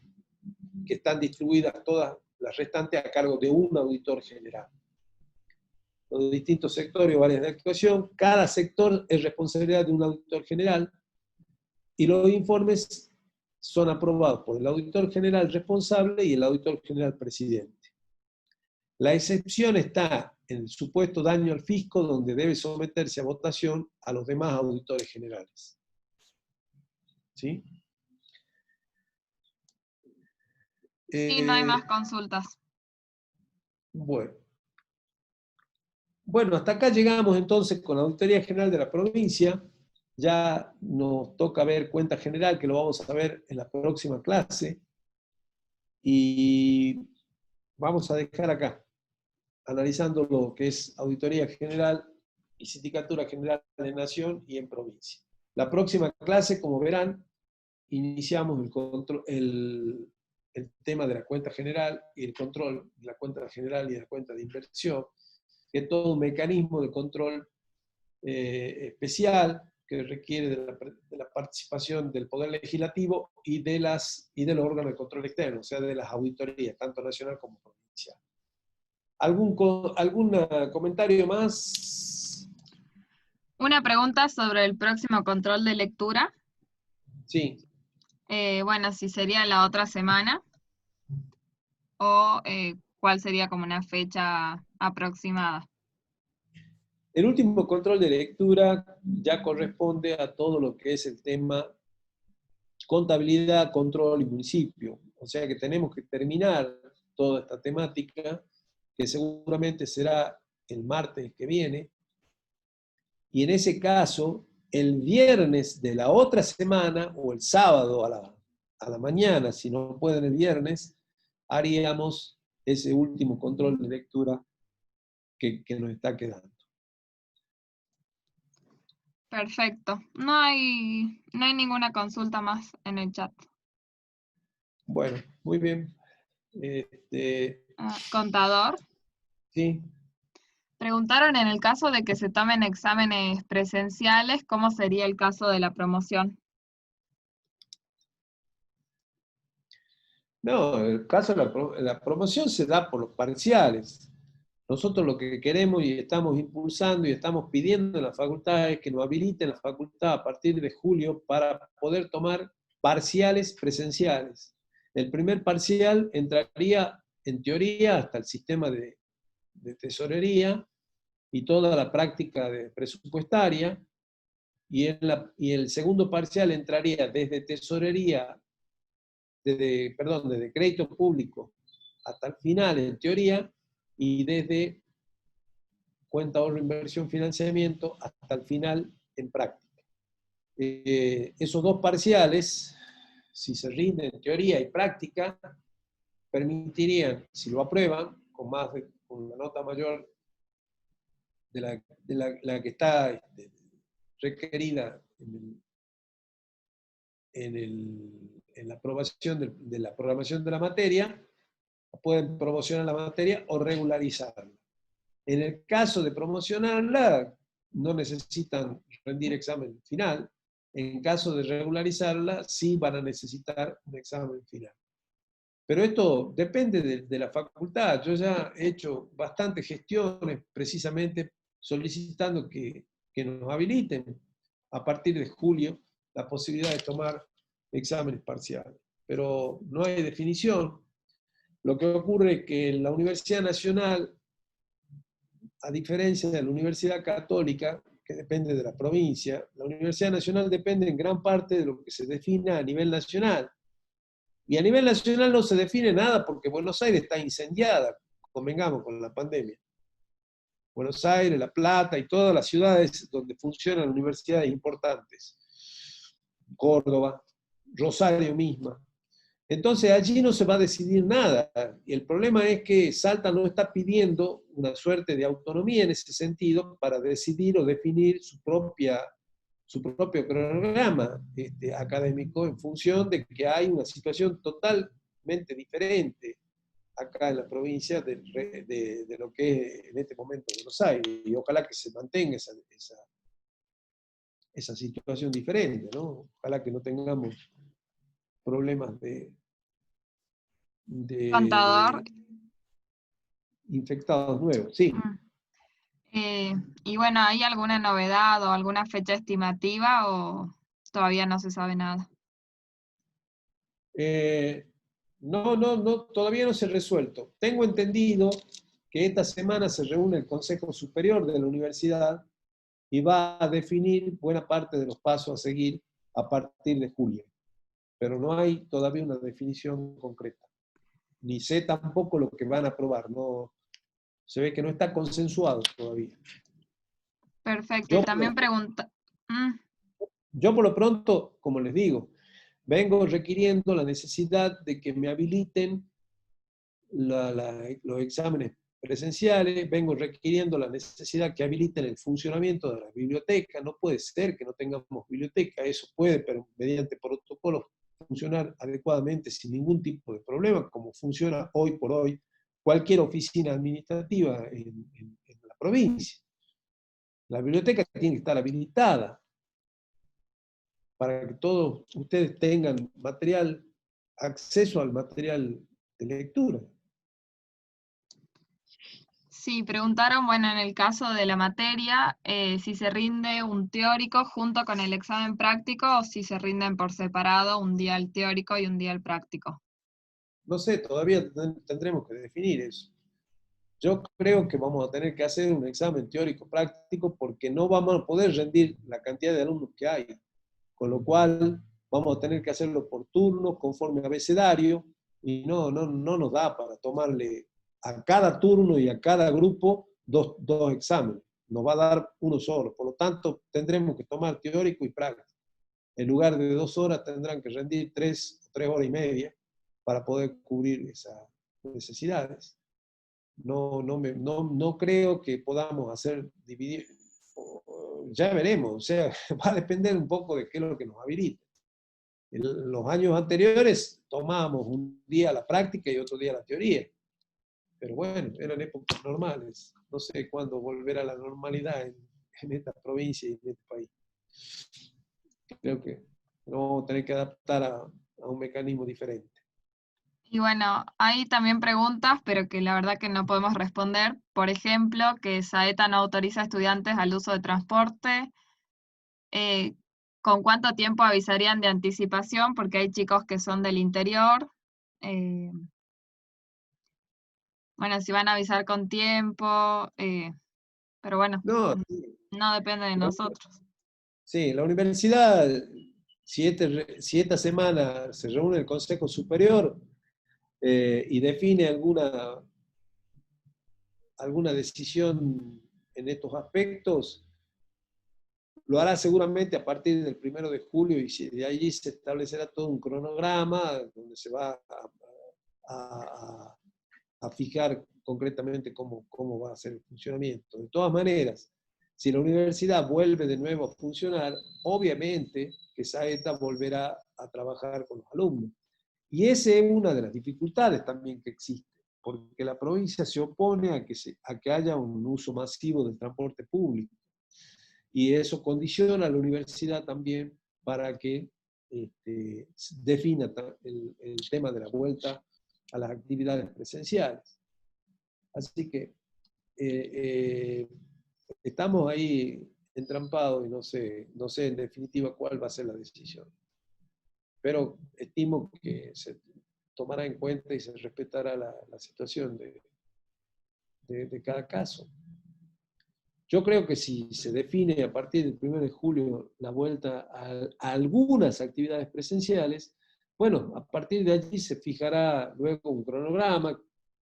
que están distribuidas, todas las restantes a cargo de un auditor general. Los distintos sectores o áreas de actuación, cada sector es responsabilidad de un auditor general y los informes son aprobados por el auditor general responsable y el auditor general presidente. La excepción está en el supuesto daño al fisco, donde debe someterse a votación a los demás auditores generales. ¿Sí? Sí, no hay más consultas. Bueno, hasta acá llegamos entonces con la Auditoría General de la provincia. Ya nos toca ver cuenta general, que lo vamos a ver en la próxima clase. Y vamos a dejar acá, analizando lo que es Auditoría General y Sindicatura General de Nación y en provincia. La próxima clase, como verán, iniciamos el tema de la cuenta general y el control de la cuenta general y de la cuenta de inversión, que es todo un mecanismo de control especial que requiere de la participación del Poder Legislativo y de los órganos de control externo, o sea, de las auditorías, tanto nacional como provincial. ¿Algún comentario más? Una pregunta sobre el próximo control de lectura. Sí. Bueno, si sería la otra semana o cuál sería como una fecha aproximada. El último control de lectura ya corresponde a todo lo que es el tema contabilidad, control y municipio. O sea que tenemos que terminar toda esta temática, que seguramente será el martes que viene. Y en ese caso, el viernes de la otra semana, o el sábado a la mañana, si no pueden el viernes, haríamos ese último control de lectura que nos está quedando. Perfecto. No hay ninguna consulta más en el chat. Bueno, muy bien. Contador. Sí. Preguntaron en el caso de que se tomen exámenes presenciales, ¿cómo sería el caso de la promoción? No, el caso de la promoción se da por los parciales. Nosotros lo que queremos y estamos impulsando y estamos pidiendo en la facultad es que nos habiliten la facultad a partir de julio para poder tomar parciales presenciales. El primer parcial entraría, en teoría, hasta el sistema de tesorería y toda la práctica presupuestaria, y el segundo parcial entraría desde tesorería, desde crédito público hasta el final, en teoría, y desde cuenta ahorro, inversión, financiamiento, hasta el final en práctica. Esos dos parciales, si se rinden en teoría y práctica, permitirían, si lo aprueban, con la nota mayor de la que está requerida en la aprobación de la programación de la materia, pueden promocionar la materia o regularizarla. En el caso de promocionarla, no necesitan rendir examen final. En caso de regularizarla, sí van a necesitar un examen final. Pero esto depende de la facultad. Yo ya he hecho bastantes gestiones precisamente solicitando que nos habiliten a partir de julio la posibilidad de tomar exámenes parciales. Pero no hay definición. Lo que ocurre es que en la Universidad Nacional, a diferencia de la Universidad Católica, que depende de la provincia, la Universidad Nacional depende en gran parte de lo que se defina a nivel nacional. Y a nivel nacional no se define nada porque Buenos Aires está incendiada, convengamos, con la pandemia. Buenos Aires, La Plata y todas las ciudades donde funcionan universidades importantes. Córdoba, Rosario misma. Entonces allí no se va a decidir nada. Y el problema es que Salta no está pidiendo una suerte de autonomía en ese sentido para decidir o definir su propio cronograma académico en función de que hay una situación totalmente diferente acá en la provincia de lo que es en este momento Buenos Aires. Y ojalá que se mantenga esa situación diferente, ¿no? Ojalá que no tengamos problemas de Contador. Infectados nuevos, sí. Y bueno, ¿hay alguna novedad o alguna fecha estimativa o todavía no se sabe nada? No, todavía no se ha resuelto. Tengo entendido que esta semana se reúne el Consejo Superior de la Universidad y va a definir buena parte de los pasos a seguir a partir de julio. Pero no hay todavía una definición concreta. Ni sé tampoco lo que van a aprobar. No, se ve que no está consensuado todavía. Perfecto. Y también pregunta... Yo por lo pronto, como les digo, vengo requiriendo la necesidad de que me habiliten los exámenes presenciales, vengo requiriendo la necesidad que habiliten el funcionamiento de las bibliotecas. No puede ser que no tengamos biblioteca, eso puede, pero mediante protocolos, funcionar adecuadamente sin ningún tipo de problema, como funciona hoy por hoy cualquier oficina administrativa en la provincia. La biblioteca tiene que estar habilitada para que todos ustedes tengan acceso al material de lectura. Sí, preguntaron, bueno, en el caso de la materia, si se rinde un teórico junto con el examen práctico o si se rinden por separado un día el teórico y un día el práctico. No sé, todavía tendremos que definir eso. Yo creo que vamos a tener que hacer un examen teórico práctico porque no vamos a poder rendir la cantidad de alumnos que hay. Con lo cual vamos a tener que hacerlo por turno, conforme abecedario, y no nos da para tomarle a cada turno y a cada grupo dos exámenes. Nos va a dar uno solo. Por lo tanto, tendremos que tomar teórico y práctico. En lugar de 2 horas, tendrán que rendir 3 horas y media para poder cubrir esas necesidades. No creo que podamos hacer dividir. Ya veremos, o sea, va a depender un poco de qué es lo que nos habilita. En los años anteriores tomábamos un día la práctica y otro día la teoría. Pero bueno, eran épocas normales. No sé cuándo volverá la normalidad en esta provincia y en este país. Creo que nos vamos a tener que adaptar a un mecanismo diferente. Y bueno, hay también preguntas, pero que la verdad que no podemos responder. Por ejemplo, que Saeta no autoriza a estudiantes al uso de transporte. ¿Con cuánto tiempo avisarían de anticipación? Porque hay chicos que son del interior. Eh, bueno, si van a avisar con tiempo, pero bueno, No, no depende de nosotros. sí, la universidad, si esta semana se reúne el Consejo Superior y define alguna decisión en estos aspectos, lo hará seguramente a partir del 1 de julio y de allí se establecerá todo un cronograma donde se va a fijar concretamente cómo va a ser el funcionamiento. De todas maneras, si la universidad vuelve de nuevo a funcionar, obviamente que Saeta volverá a trabajar con los alumnos. Y esa es una de las dificultades también que existe, porque la provincia se opone a que haya un uso masivo del transporte público. Y eso condiciona a la universidad también para que defina el tema de la vuelta a las actividades presenciales. Así que estamos ahí entrampados y no sé en definitiva cuál va a ser la decisión. Pero estimo que se tomará en cuenta y se respetará la situación de cada caso. Yo creo que si se define a partir del 1 de julio la vuelta a algunas actividades presenciales, bueno, a partir de allí se fijará luego un cronograma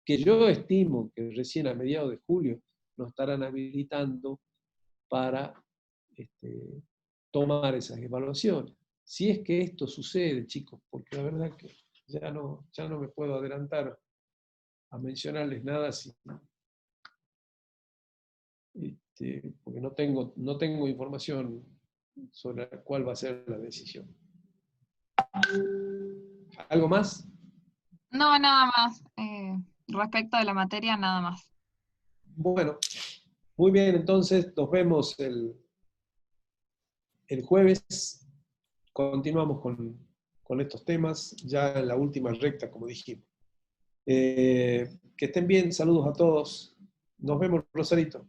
que yo estimo que recién a mediados de julio nos estarán habilitando para tomar esas evaluaciones. Si es que esto sucede, chicos, porque la verdad que ya no me puedo adelantar a mencionarles nada porque no tengo información sobre cuál va a ser la decisión. ¿Algo más? No, nada más. Respecto de la materia, nada más. Bueno, muy bien, entonces nos vemos el jueves. Continuamos con estos temas, ya en la última recta, como dijimos. Que estén bien, saludos a todos. Nos vemos, Rosarito.